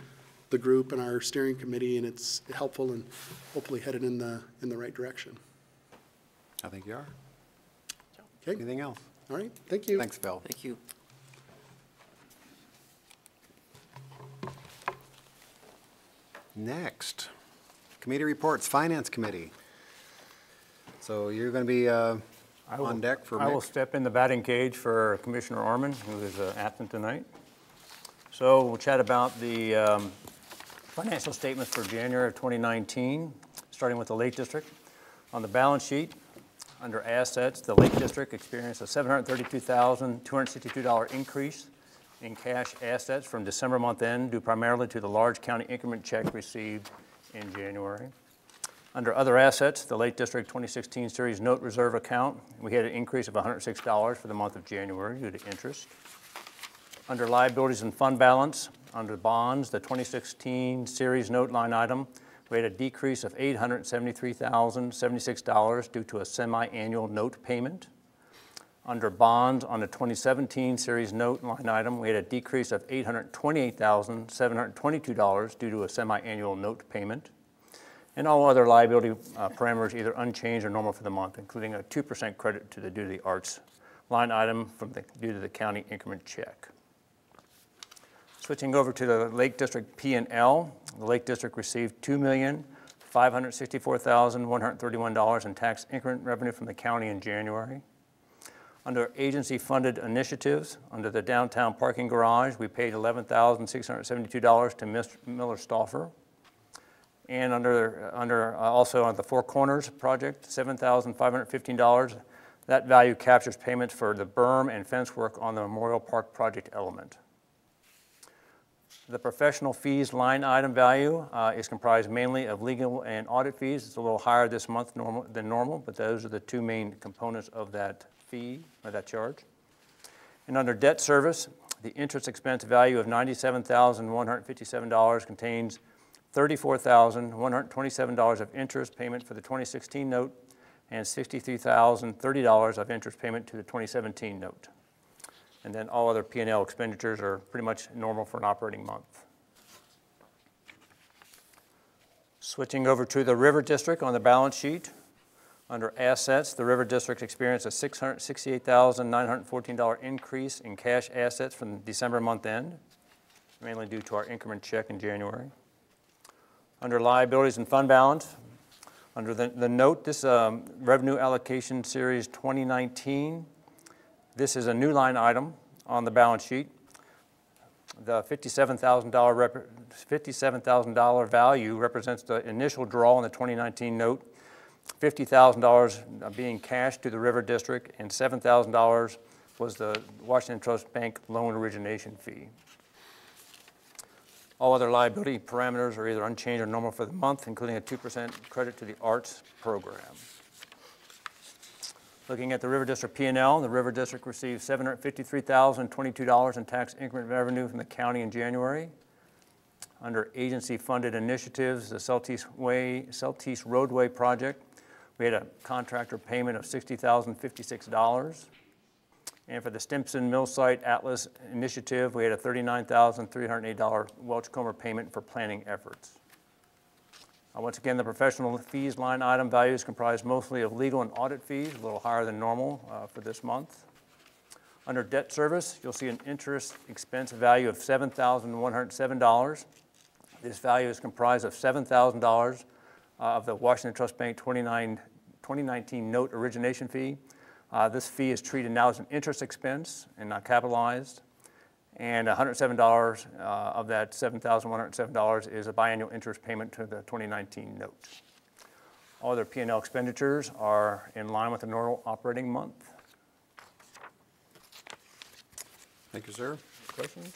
the group and our steering committee, and it's helpful and hopefully headed in the right direction. I think you are. Okay. Anything else? All right. Thank you. Thanks, Phil. Thank you. Next, committee reports, Finance Committee. So you're going to be on deck for Mick? I will step in the batting cage for Commissioner Orman, who is absent tonight. So we'll chat about the financial statements for January of 2019, starting with the Lake District. On the balance sheet, under assets, the Lake District experienced a $732,262 increase in cash assets from December month end, due primarily to the large county increment check received in January. Under other assets, the Lake District 2016 Series Note Reserve Account, we had an increase of $106 for the month of January due to interest. Under liabilities and fund balance, under bonds, the 2016 Series Note line item, we had a decrease of $873,076 due to a semi-annual note payment. Under bonds on the 2017 Series Note line item, we had a decrease of $828,722 due to a semi-annual note payment. And all other liability parameters either unchanged or normal for the month, including a 2% credit to the due to the arts line item due to the county increment check. Switching over to the Lake District P&L, the Lake District received $2,564,131 in tax increment revenue from the county in January. Under agency-funded initiatives, under the downtown parking garage, we paid $11,672 to Miller Stauffer. And also on the Four Corners project, $7,515. That value captures payments for the berm and fence work on the Memorial Park project element. The professional fees line item value is comprised mainly of legal and audit fees. It's a little higher this month than normal, but those are the two main components of that fee, or that charge. And under debt service, the interest expense value of $97,157 contains $34,127 of interest payment for the 2016 note and $63,030 of interest payment to the 2017 note. And then all other P&L expenditures are pretty much normal for an operating month. Switching over to the River District on the balance sheet. Under assets, the River District experienced a $668,914 increase in cash assets from December month end, mainly due to our increment check in January. Under liabilities and fund balance, under the note, this revenue allocation series 2019, this is a new line item on the balance sheet. The $57,000 value represents the initial draw on the 2019 note, $50,000 being cash to the River District, and $7,000 was the Washington Trust Bank loan origination fee. All other liability parameters are either unchanged or normal for the month, including a 2% credit to the arts program. Looking at the River District P&L, the River District received $753,022 in tax increment revenue from the county in January. Under agency-funded initiatives, the Celtice Roadway project, we had a contractor payment of $60,056. And for the Stimson Mill Site Atlas Initiative, we had a $39,308 Welch-Comer payment for planning efforts. Once again, the professional fees line item values comprised mostly of legal and audit fees, a little higher than normal for this month. Under debt service, you'll see an interest expense value of $7,107. This value is comprised of $7,000 of the Washington Trust Bank 2019 note origination fee. This fee is treated now as an interest expense and not capitalized. And $107 of that $7,107 is a biannual interest payment to the 2019 note. All other P&L expenditures are in line with the normal operating month. Thank you, sir. Questions?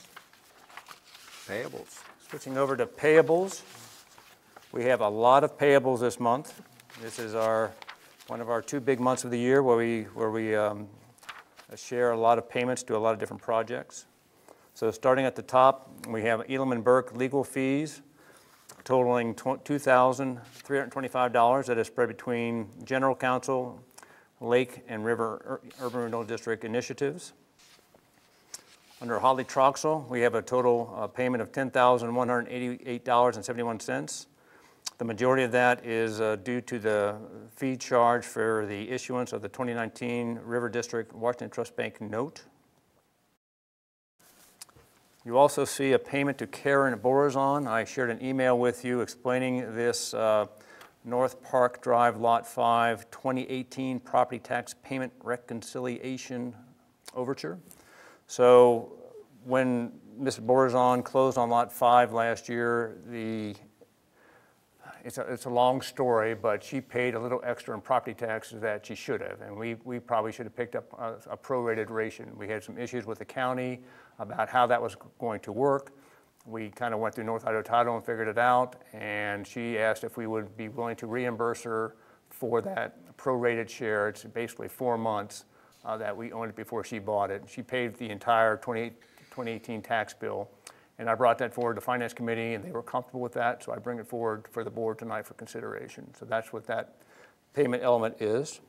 Payables. Switching over to payables. We have a lot of payables this month. This is one of our two big months of the year where we share a lot of payments to a lot of different projects. So starting at the top, we have Elam & Burke legal fees totaling $2,325 that is spread between General Counsel, Lake and River Urban Renewal District initiatives. Under Holly Troxel, we have a total payment of $10,188.71. The majority of that is due to the fee charge for the issuance of the 2019 River District Washington Trust Bank note. You also see a payment to Karen Borazon. I shared an email with you explaining this North Park Drive Lot 5 2018 property tax payment reconciliation overture. So when Ms. Borazon closed on Lot 5 last year, it's a long story, but she paid a little extra in property taxes that she should have, and we probably should have picked up a prorated ration. We had some issues with the county about how that was going to work, We kind of went through North Idaho Title and figured it out, and she asked if we would be willing to reimburse her for that prorated share. It's basically 4 months that we owned it before she bought it. She paid the entire 2018 tax bill, and I brought that forward to Finance Committee, and they were comfortable with that, so I bring it forward for the board tonight for consideration. So that's what that payment element is.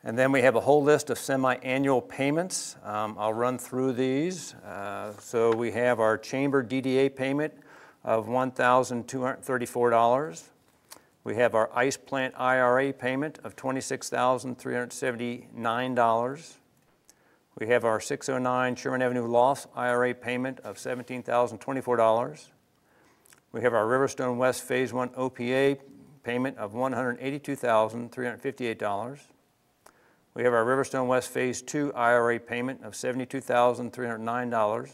And then we have a whole list of semi-annual payments. I'll run through these. So we have our chamber DDA payment of $1,234. We have our ice plant IRA payment of $26,379. We have our 609 Sherman Avenue Loft IRA payment of $17,024. We have our Riverstone West Phase 1 OPA payment of $182,358. We have our Riverstone West Phase 2 IRA payment of $72,309.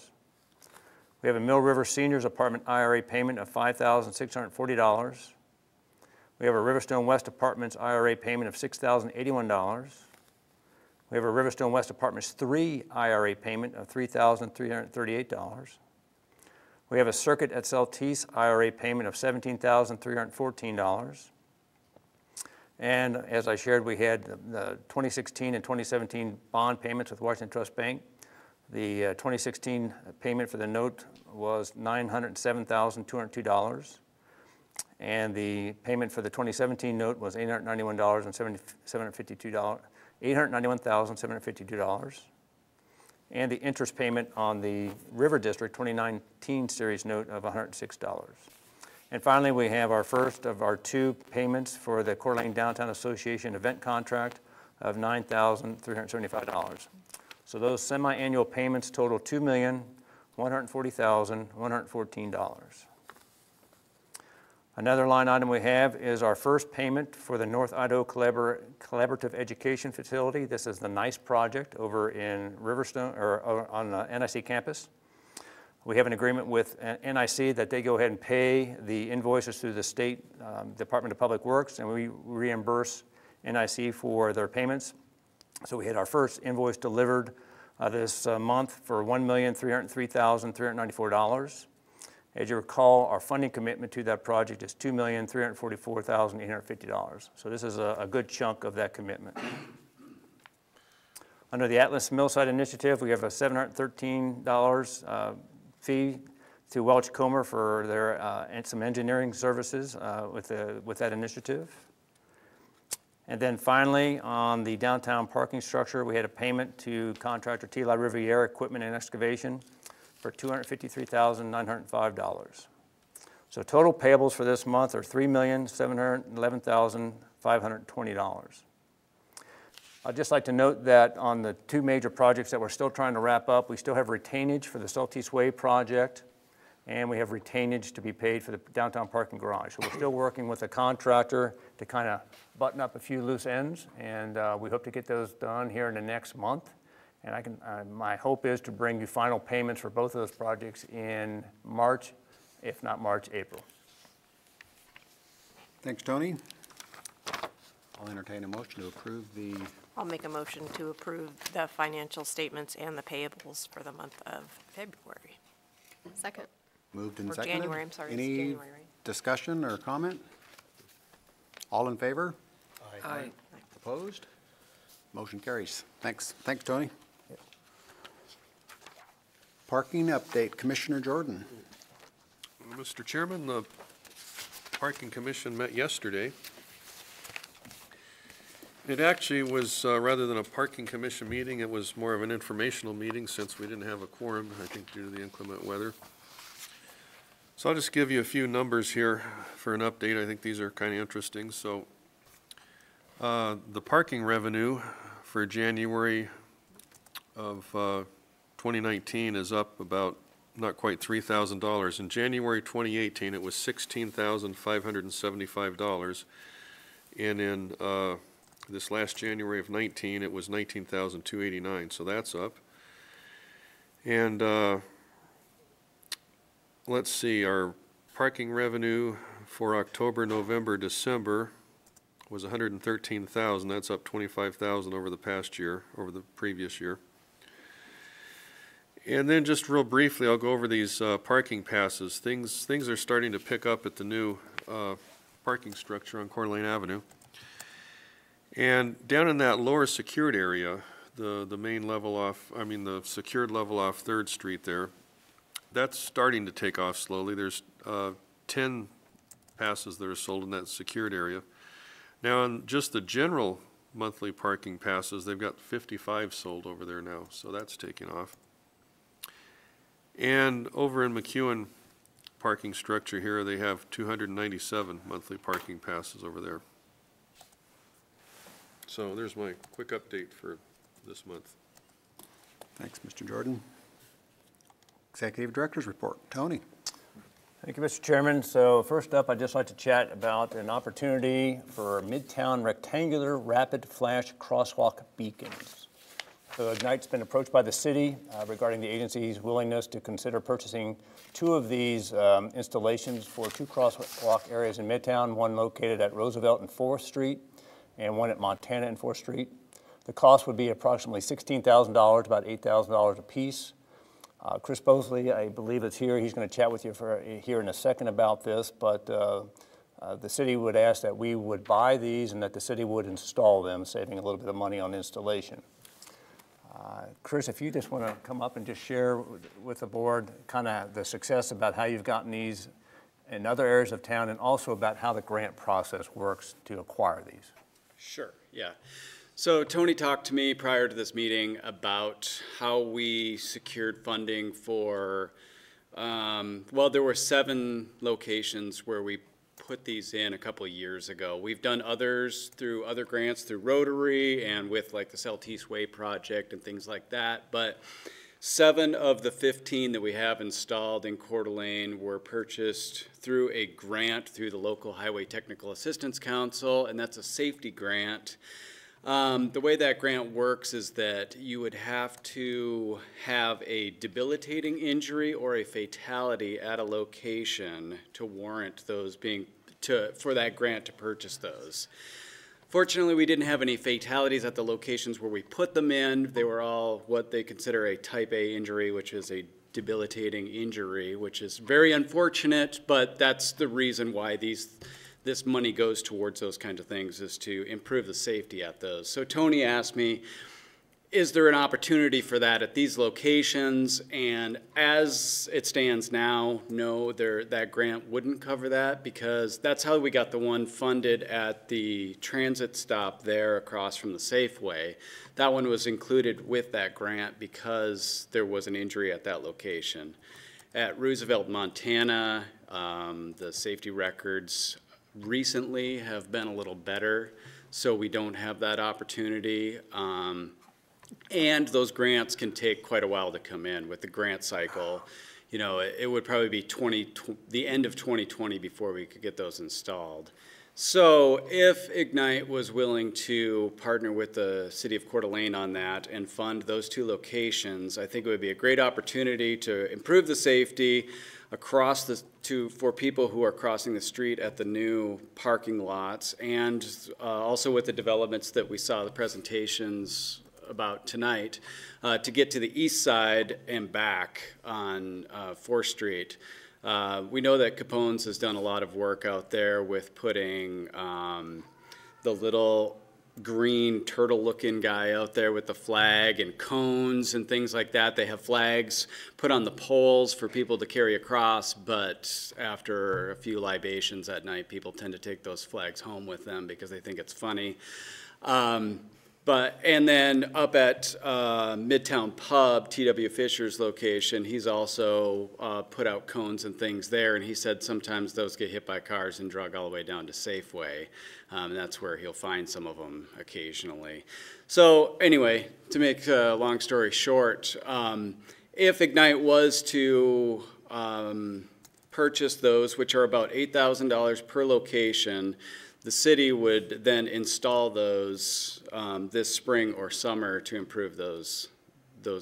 We have a Mill River Seniors Apartment IRA payment of $5,640. We have a Riverstone West Apartments IRA payment of $6,081. We have a Riverstone West Apartments 3 IRA payment of $3,338. We have a Circuit at Celtice IRA payment of $17,314. And as I shared, we had the 2016 and 2017 bond payments with Washington Trust Bank. The 2016 payment for the note was $907,202. And the payment for the 2017 note was $891,752. And the interest payment on the River District 2019 series note of $106. And finally, we have our first of our 2 payments for the Coeur d'Alene Downtown Association event contract of $9,375. So those semi-annual payments total $2,140,114. Another line item we have is our first payment for the North Idaho Collaborative Education Facility. This is the NICE project over in Riverstone, or on the NIC campus. We have an agreement with NIC that they go ahead and pay the invoices through the State Department of Public Works, and we reimburse NIC for their payments. So we had our first invoice delivered this month for $1,303,394. As you recall, our funding commitment to that project is $2,344,850. So this is a good chunk of that commitment. Under the Atlas Millsite Initiative, we have a $713 fee to Welch Comer for their and some engineering services with that initiative. And then finally, on the downtown parking structure, we had a payment to contractor T. La Riviere Equipment and Excavation for $253,905. So total payables for this month are $3,711,520. I'd just like to note that on the 2 major projects that we're still trying to wrap up, we still have retainage for the Celtice Way project, and we have retainage to be paid for the downtown parking garage. So we're still working with a contractor to kind of button up a few loose ends, and we hope to get those done here in the next month. And my hope is to bring you final payments for both of those projects in March, if not March, April. Thanks, Tony. I'll entertain a motion to approve the... I'll make a motion to approve the financial statements and the payables for the month of February. Second. Moved and Or seconded. January, I'm sorry, it's Any January, right? discussion or comment? All in favor? Aye. Opposed? Motion carries. Thanks. Thanks, Tony. Parking update, Commissioner Jordan. Mr. Chairman, the Parking Commission met yesterday. It actually was, rather than a Parking Commission meeting, it was more of an informational meeting since we didn't have a quorum, I think due to the inclement weather. So I'll just give you a few numbers here for an update. I think these are kind of interesting. So the parking revenue for January of 2019 is up about not quite $3,000. In January 2018, it was $16,575. And in this last January of 19, it was $19,289, so that's up. And let's see, our parking revenue for October, November, December was $113,000. That's up $25,000 over the past year, over the previous year. And then just real briefly, I'll go over these parking passes. Things are starting to pick up at the new parking structure on Coeur d'Alene Avenue. And down in that lower secured area, the main level off, the secured level off 3rd Street there, that's starting to take off slowly. There's 10 passes that are sold in that secured area. Now, on just the general monthly parking passes, they've got 55 sold over there now, so that's taking off. And over in McEwen parking structure here, they have 297 monthly parking passes over there. So there's my quick update for this month. Thanks, Mr. Jordan. Executive Director's Report. Tony. Thank you, Mr. Chairman. So first up, I'd just like to chat about an opportunity for Midtown rectangular rapid flash crosswalk beacons. So Ignite's been approached by the city regarding the agency's willingness to consider purchasing 2 of these installations for 2 crosswalk areas in Midtown, one located at Roosevelt and 4th Street and one at Montana and 4th Street. The cost would be approximately $16,000, about $8,000 apiece. Chris Bosley, I believe, is here. He's going to chat with you here in a second about this, but the city would ask that we would buy these and that the city would install them, saving a little bit of money on installation. Chris, if you just want to come up and just share with the board kind of the success about how you've gotten these in other areas of town and also about how the grant process works to acquire these. Sure, yeah. So Tony talked to me prior to this meeting about how we secured funding for, well, there were 7 locations where we put these in a couple of years ago. We've done others through other grants, through Rotary and with like the Celtice Way project and things like that. But 7 of the 15 that we have installed in Coeur d'Alene were purchased through a grant through the local Highway Technical Assistance Council, and that's a safety grant. The way that grant works is that you would have to have a debilitating injury or a fatality at a location to warrant those for that grant to purchase those. Fortunately, we didn't have any fatalities at the locations where we put them in. They were all what they consider a type A injury, which is a debilitating injury, which is very unfortunate, but that's the reason why this money goes towards those kinds of things, is to improve the safety at those. So Tony asked me, is there an opportunity for that at these locations? And as it stands now, no, that grant wouldn't cover that, because that's how we got the one funded at the transit stop there across from the Safeway. That one was included with that grant because there was an injury at that location. At Roosevelt, Montana, the safety records recently have been a little better, so we don't have that opportunity. And those grants can take quite a while to come in with the grant cycle. You know, it would probably be the end of 2020 before we could get those installed. So if Ignite was willing to partner with the city of Coeur d'Alene on that and fund those 2 locations, I think it would be a great opportunity to improve the safety across for people who are crossing the street at the new parking lots, and also with the developments that we saw the presentations about tonight, to get to the east side and back on 4th Street. We know that Capone's has done a lot of work out there with putting the little green turtle-looking guy out there with the flag and cones and things like that. They have flags put on the poles for people to carry across, but after a few libations at night, people tend to take those flags home with them because they think it's funny. And then up at Midtown Pub, T.W. Fisher's location, he's also put out cones and things there, and he said sometimes those get hit by cars and drug all the way down to Safeway. And that's where he'll find some of them occasionally. So anyway, to make a long story short, if Ignite was to purchase those, which are about $8,000 per location, the city would then install those this spring or summer to improve those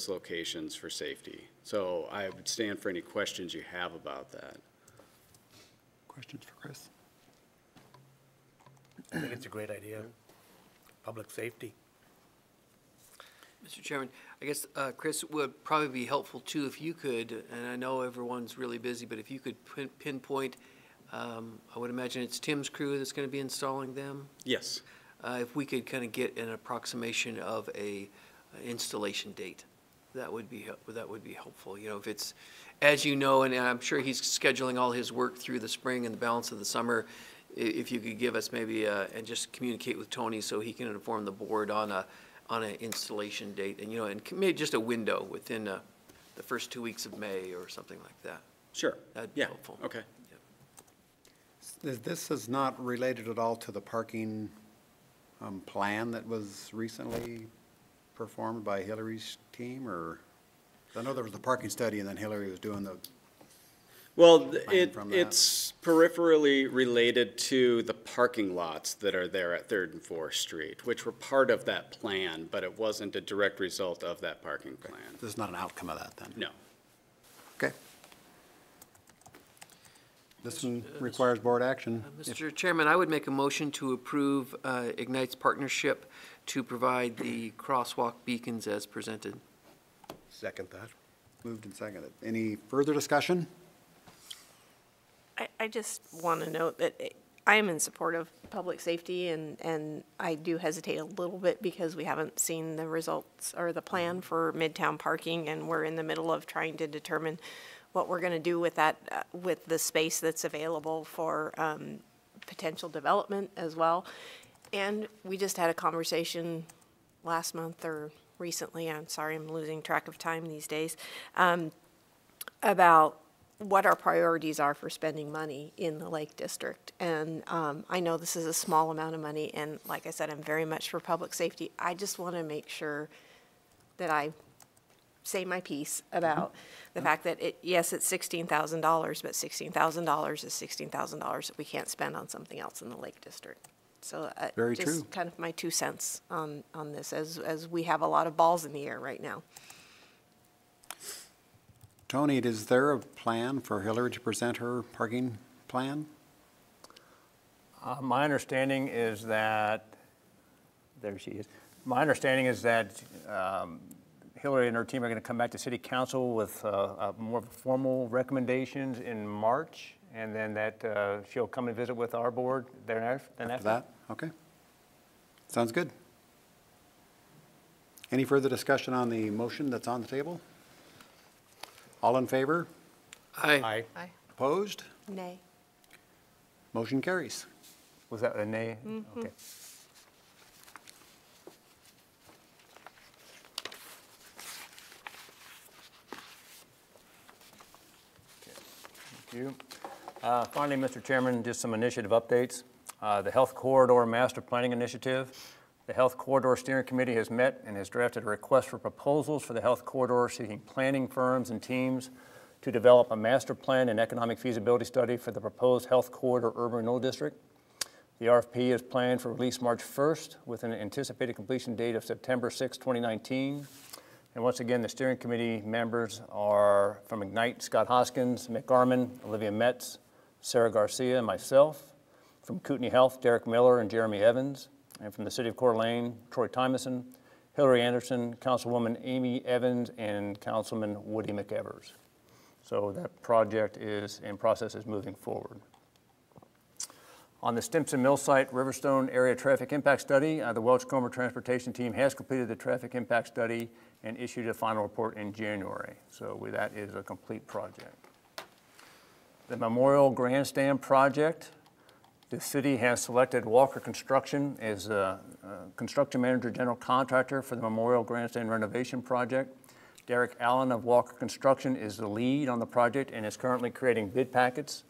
locations for safety. So I would stand for any questions you have about that. Questions for Chris? I think it's a great idea. Public safety. Mr. Chairman, I guess, Chris, would probably be helpful too if you could, and I know everyone's really busy, but if you could pinpoint, I would imagine it's Tim's crew that's going to be installing them. Yes. If we could kind of get an approximation of a installation date, that would be helpful. You know, if it's, as you know, and I'm sure he's scheduling all his work through the spring and the balance of the summer, if you could give us maybe, and just communicate with Tony so he can inform the board on an installation date, and, you know, and maybe just a window within the first 2 weeks of May or something like that. Sure. That'd be helpful. Okay. This is not related at all to the parking plan that was recently performed by Hillary's team, or? I know there was the parking study and then Hillary was doing the. Well, it's peripherally related to the parking lots that are there at 3rd and 4th Street, which were part of that plan, but it wasn't a direct result of that parking plan. This is not an outcome of that then? No. Okay. This one requires board action. Mr. Chairman, I would make a motion to approve Ignite's partnership to provide the crosswalk beacons as presented. Second that. Moved and seconded. Any further discussion? I just want to note that I am in support of public safety, and I do hesitate a little bit because we haven't seen the results or the plan for Midtown parking, and we're in the middle of trying to determine what we're going to do with that, with the space that's available for potential development as well. And we just had a conversation last month or recently, I'm sorry, I'm losing track of time these days, about what our priorities are for spending money in the Lake District. And I know this is a small amount of money, and like I said, I'm very much for public safety. I just want to make sure that I say my piece about the fact that, yes, it's $16,000, but $16,000 is $16,000 that we can't spend on something else in the Lake District. So Very just true. kind of my 2 cents on this, as we have a lot of balls in the air right now. Tony, is there a plan for Hillary to present her parking plan? My understanding is that, there she is. My understanding is that Hillary and her team are going to come back to City Council with more formal recommendations in March, and then that she'll come and visit with our board thereafter. After that? Okay. Sounds good. Any further discussion on the motion that's on the table? All in favor? Aye. Aye. Opposed? Nay. Motion carries. Was that a nay? Mm-hmm. Okay. Thank you. Finally, Mr. Chairman, just some initiative updates. The Health Corridor Master Planning Initiative. The Health Corridor Steering Committee has met and has drafted a request for proposals for the Health Corridor, seeking planning firms and teams to develop a master plan and economic feasibility study for the proposed Health Corridor Urban Renewal District. The RFP is planned for release March 1st with an anticipated completion date of September 6, 2019. And once again, the steering committee members are from Ignite, Scott Hoskins, Mick Garman, Olivia Metz, Sarah Garcia, and myself. From Kootenai Health, Derek Miller and Jeremy Evans. And from the City of Coeur d'Alene, Troy Tymason, Hillary Anderson, Councilwoman Amy Evans, and Councilman Woody McEvers. So that project is in process, is moving forward. On the Stimson Mill site Riverstone Area Traffic Impact Study, the Welch-Comer Transportation Team has completed the traffic impact study and issued a final report in January. So that is a complete project. The Memorial Grandstand project, the city has selected Walker Construction as a construction manager general contractor for the Memorial Grandstand renovation project. Derek Allen of Walker Construction is the lead on the project and is currently creating bid packets.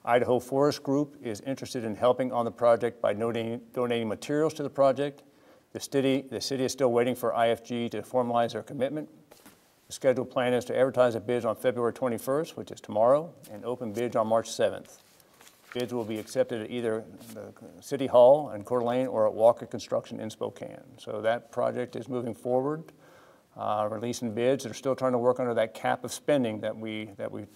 Idaho Forest Group is interested in helping on the project by donating materials to the project. The city is still waiting for IFG to formalize their commitment. The scheduled plan is to advertise the bids on February 21st, which is tomorrow, and open bids on March 7th. Bids will be accepted at either the City Hall in Coeur d'Alene or at Walker Construction in Spokane. So that project is moving forward, releasing bids. They're still trying to work under that cap of spending that we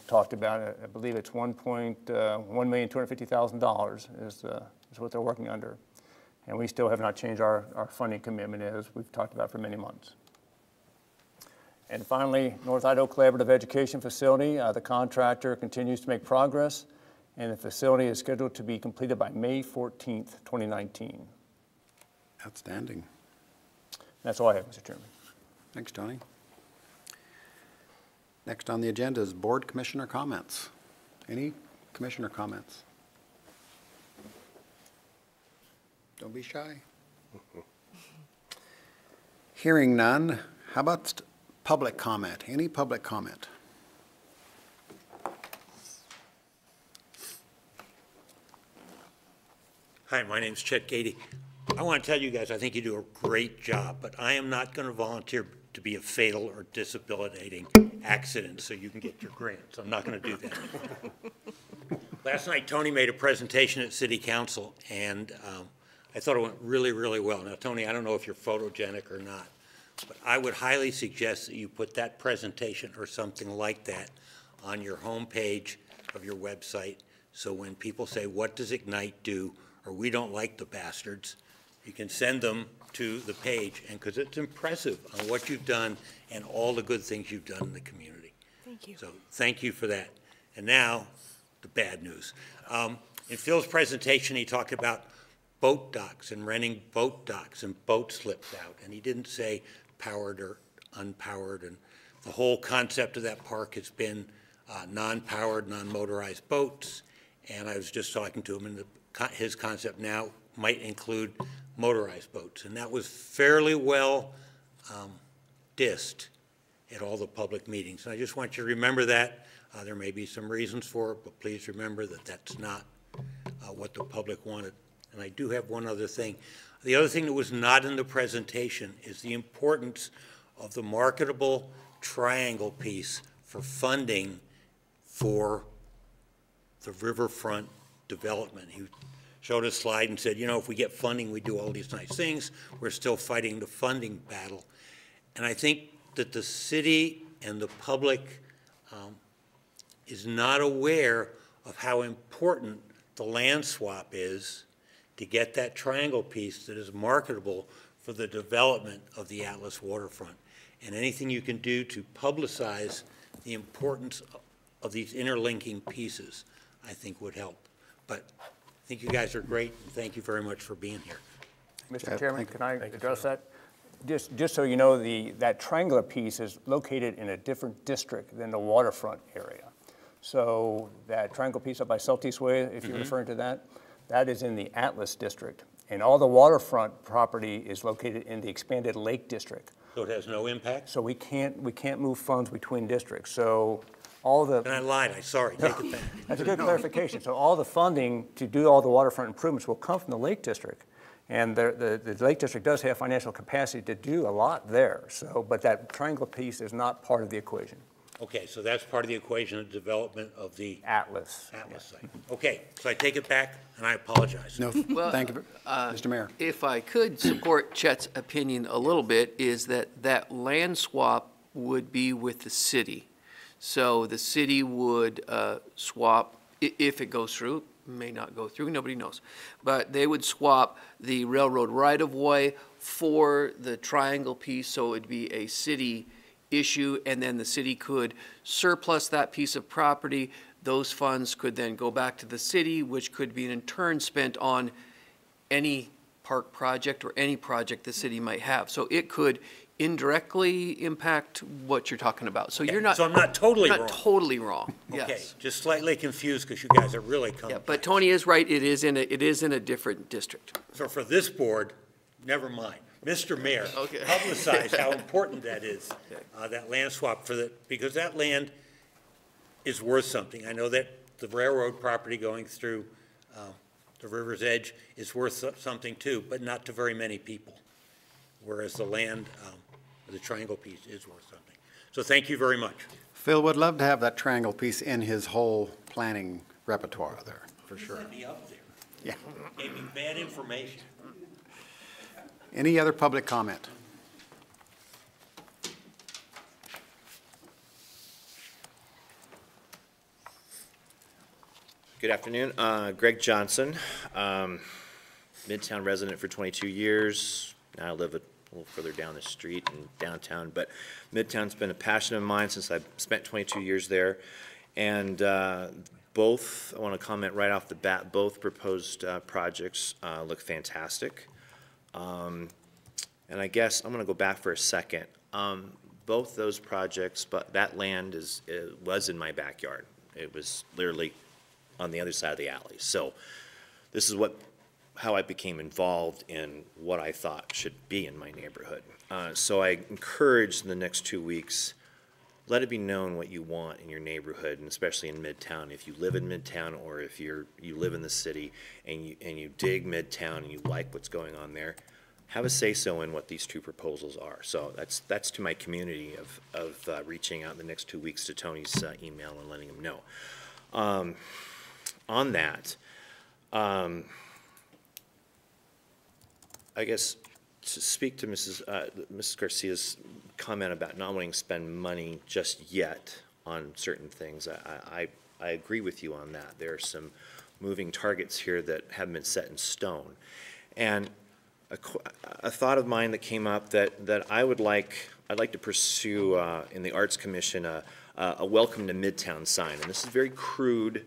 talked about. I believe it's $1,250,000 is what they're working under. And we still have not changed our funding commitment, as we've talked about for many months. And finally, North Idaho Collaborative Education Facility, the contractor continues to make progress, and the facility is scheduled to be completed by May 14th, 2019. Outstanding. That's all I have, Mr. Chairman. Thanks, Tony. Next on the agenda is board commissioner comments. Any commissioner comments? Don't be shy. Hearing none, how about public comment? Any public comment? Hi, my name's Chet Gady. I want to tell you guys, I think you do a great job, but I am not going to volunteer to be a fatal or debilitating accident so you can get your grants. I'm not going to do that. Last night, Tony made a presentation at City Council, and I thought it went really, really well. Now, Tony, I don't know if you're photogenic or not, but I would highly suggest that you put that presentation or something like that on your homepage of your website, so when people say, what does Ignite do, or we don't like the bastards, you can send them to the page, and because it's impressive on what you've done and all the good things you've done in the community. Thank you. So thank you for that. And now, the bad news. In Phil's presentation, he talked about boat docks and renting boat docks, and boats slipped out, and he didn't say powered or unpowered, and the whole concept of that park has been non-powered, non-motorized boats, and I was just talking to him, and his concept now might include motorized boats, and that was fairly well dissed at all the public meetings. And I just want you to remember that. There may be some reasons for it, but please remember that that's not what the public wanted. And I do have one other thing. The other thing that was not in the presentation is the importance of the marketable triangle piece for funding for the riverfront development. He showed a slide and said, you know, if we get funding, we do all these nice things. We're still fighting the funding battle. And I think that the city and the public is not aware of how important the land swap is to get that triangle piece that is marketable for the development of the Atlas waterfront. And anything you can do to publicize the importance of these interlinking pieces, I think would help. But I think you guys are great, and thank you very much for being here. Mr. Chairman, can I address that? Just so you know, that triangular piece is located in a different district than the waterfront area. So that triangle piece up by Celtics Way, if you're referring to that, that is in the Atlas district. And all the waterfront property is located in the expanded Lake District. So it has no impact? So we can't move funds between districts. So all the... And I lied, I'm sorry, take it back. That's a good clarification. So all the funding to do all the waterfront improvements will come from the Lake District. And the Lake District does have financial capacity to do a lot there. So, but that triangle piece is not part of the equation. Okay, so that's part of the equation of development of the Atlas site. Okay, so I take it back, and I apologize. No, Well, thank you, Mr. Mayor. If I could support Chet's opinion a little bit, is that land swap would be with the city. So the city would swap, if it goes through, may not go through, nobody knows. But they would swap the railroad right-of-way for the triangle piece, so it'd be a city issue, and then the city could surplus that piece of property. Those funds could then go back to the city, which could be in turn spent on any park project or any project the city might have. So it could indirectly impact what you're talking about. So you're not. So I'm not totally not wrong. totally wrong. Okay, Yes. just slightly confused because you guys are really coming. Yeah, but Tony is right. It is in a different district. So for this board, never mind. Mr. Mayor, Okay. publicize how important that is, that land swap because that land is worth something. I know that the railroad property going through the river's edge is worth something too, but not to very many people. Whereas the land, the triangle piece is worth something. So thank you very much. Phil would love to have that triangle piece in his whole planning repertoire there, for sure. Let me up there. Yeah. Gave me bad information. Any other public comment? Good afternoon. Greg Johnson, Midtown resident for 22 years. Now I live at a little further down the street in downtown. But Midtown's been a passion of mine since I've spent 22 years there. And both, I want to comment right off the bat, both proposed projects look fantastic. And I guess I'm going to go back for a second. Both those projects, but that land was in my backyard. It was literally on the other side of the alley. So this is how I became involved in what I thought should be in my neighborhood. So I encourage in the next 2 weeks, let it be known what you want in your neighborhood, and especially in Midtown. If you live in Midtown, or if you live in the city and you dig Midtown and you like what's going on there, have a say-so in what these two proposals are. So that's to my community of reaching out in the next 2 weeks to Tony's email and letting him know. On that, I guess to speak to Mrs. Garcia's comment about not wanting to spend money just yet on certain things, I agree with you on that. There are some moving targets here that haven't been set in stone. And a thought of mine that came up that I'd like to pursue in the Arts Commission a welcome to Midtown sign. And this is very crude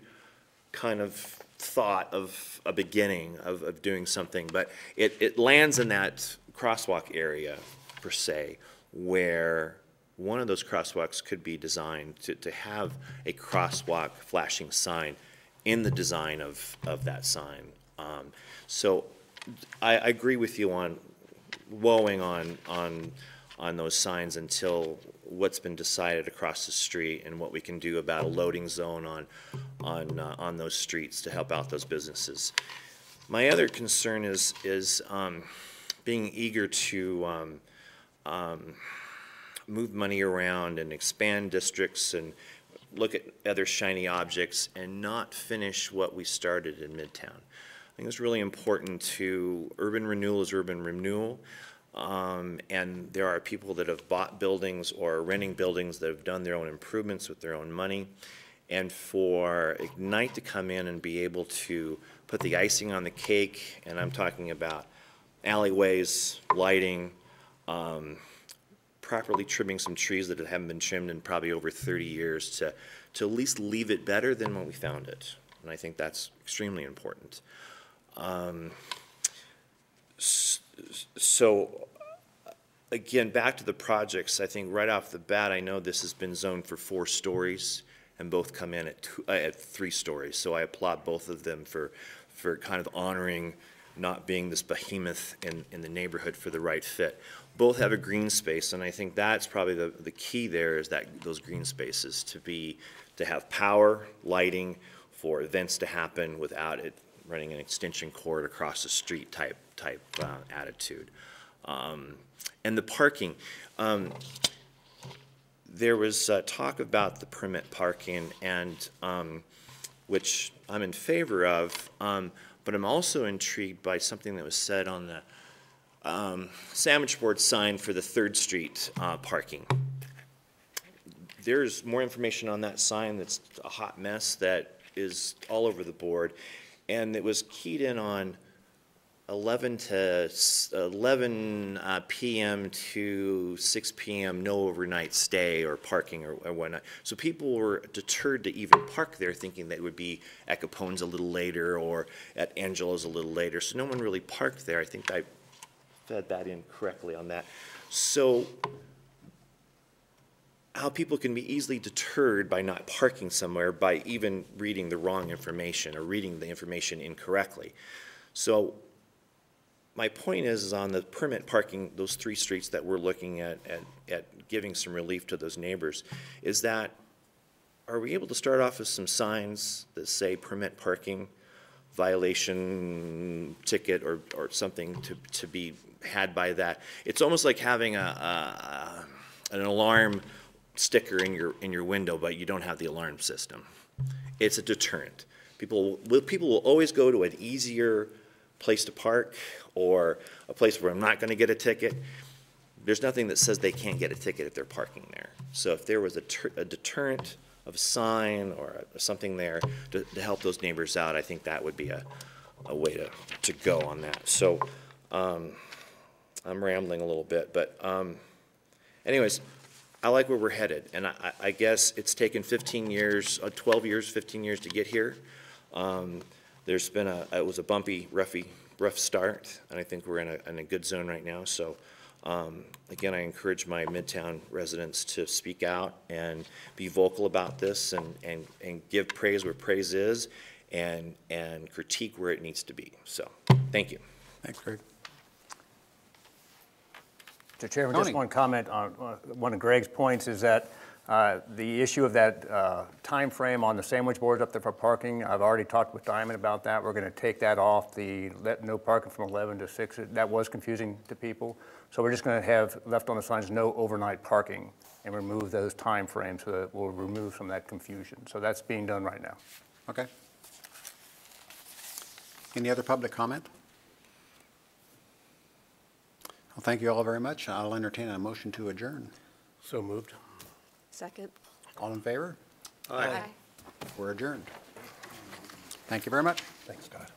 kind of thought of a beginning of doing something, but it lands in that crosswalk area per se, where one of those crosswalks could be designed to have a crosswalk flashing sign in the design of that sign. So I agree with you on woeing on those signs until what's been decided across the street and what we can do about a loading zone on those streets to help out those businesses. My other concern is being eager to move money around and expand districts and look at other shiny objects and not finish what we started in Midtown. I think it's really important to urban renewal is urban renewal. And there are people that have bought buildings or are renting buildings that have done their own improvements with their own money. And for Ignite to come in and be able to put the icing on the cake, and I'm talking about alleyways, lighting, properly trimming some trees that haven't been trimmed in probably over 30 years to at least leave it better than when we found it. And I think that's extremely important. So again, back to the projects, I think right off the bat, I know this has been zoned for 4 stories and both come in at 3 stories. So I applaud both of them for kind of honoring not being this behemoth in the neighborhood for the right fit. Both have a green space, and I think that's probably the key there is that those green spaces to have power, lighting for events to happen without it running an extension cord across the street type attitude. And the parking, there was talk about the permit parking, and which I'm in favor of, but I'm also intrigued by something that was said on the sandwich board sign for the 3rd Street parking. There's more information on that sign that's a hot mess that is all over the board, and it was keyed in on 11 p.m. to 6 p.m. no overnight stay or parking or whatnot. So people were deterred to even park there, thinking that it would be at Capone's a little later or at Angela's a little later. So no one really parked there. I think I fed that in correctly on that. So how people can be easily deterred by not parking somewhere by even reading the wrong information or reading the information incorrectly. So my point is on the permit parking, those 3 streets that we're looking at giving some relief to those neighbors, is that are we able to start off with some signs that say permit parking, violation ticket, or something to be had by that? It's almost like having an alarm sticker in your window, but you don't have the alarm system. It's a deterrent. People will always go to an easier place to park or a place where I'm not going to get a ticket. There's nothing that says they can't get a ticket if they're parking there. So if there was a deterrent of a sign or something there to help those neighbors out, I think that would be a way to go on that. So I'm I'm rambling a little bit, but anyways, I like where we're headed, and I guess it's taken 15 years, 12 years, 15 years to get here. There's been it was a bumpy, rough start, and I think we're in a good zone right now. So, again, I encourage my Midtown residents to speak out and be vocal about this, and give praise where praise is, and critique where it needs to be. So, thank you. Thanks, Greg. Mr. Chairman, Tony. just one comment on one of Greg's points is that the issue of that time frame on the sandwich boards up there for parking, I've already talked with Diamond about that. We're going to take that off, the no parking from 11 to 6. That was confusing to people. So we're just going to have left on the signs, no overnight parking, and remove those time frames so that we'll remove some of that confusion. So that's being done right now. Okay. Any other public comment? Well, thank you all very much. I'll entertain a motion to adjourn. So moved. Second. All in favor? Aye. We're adjourned. Thank you very much. Thanks, Scott.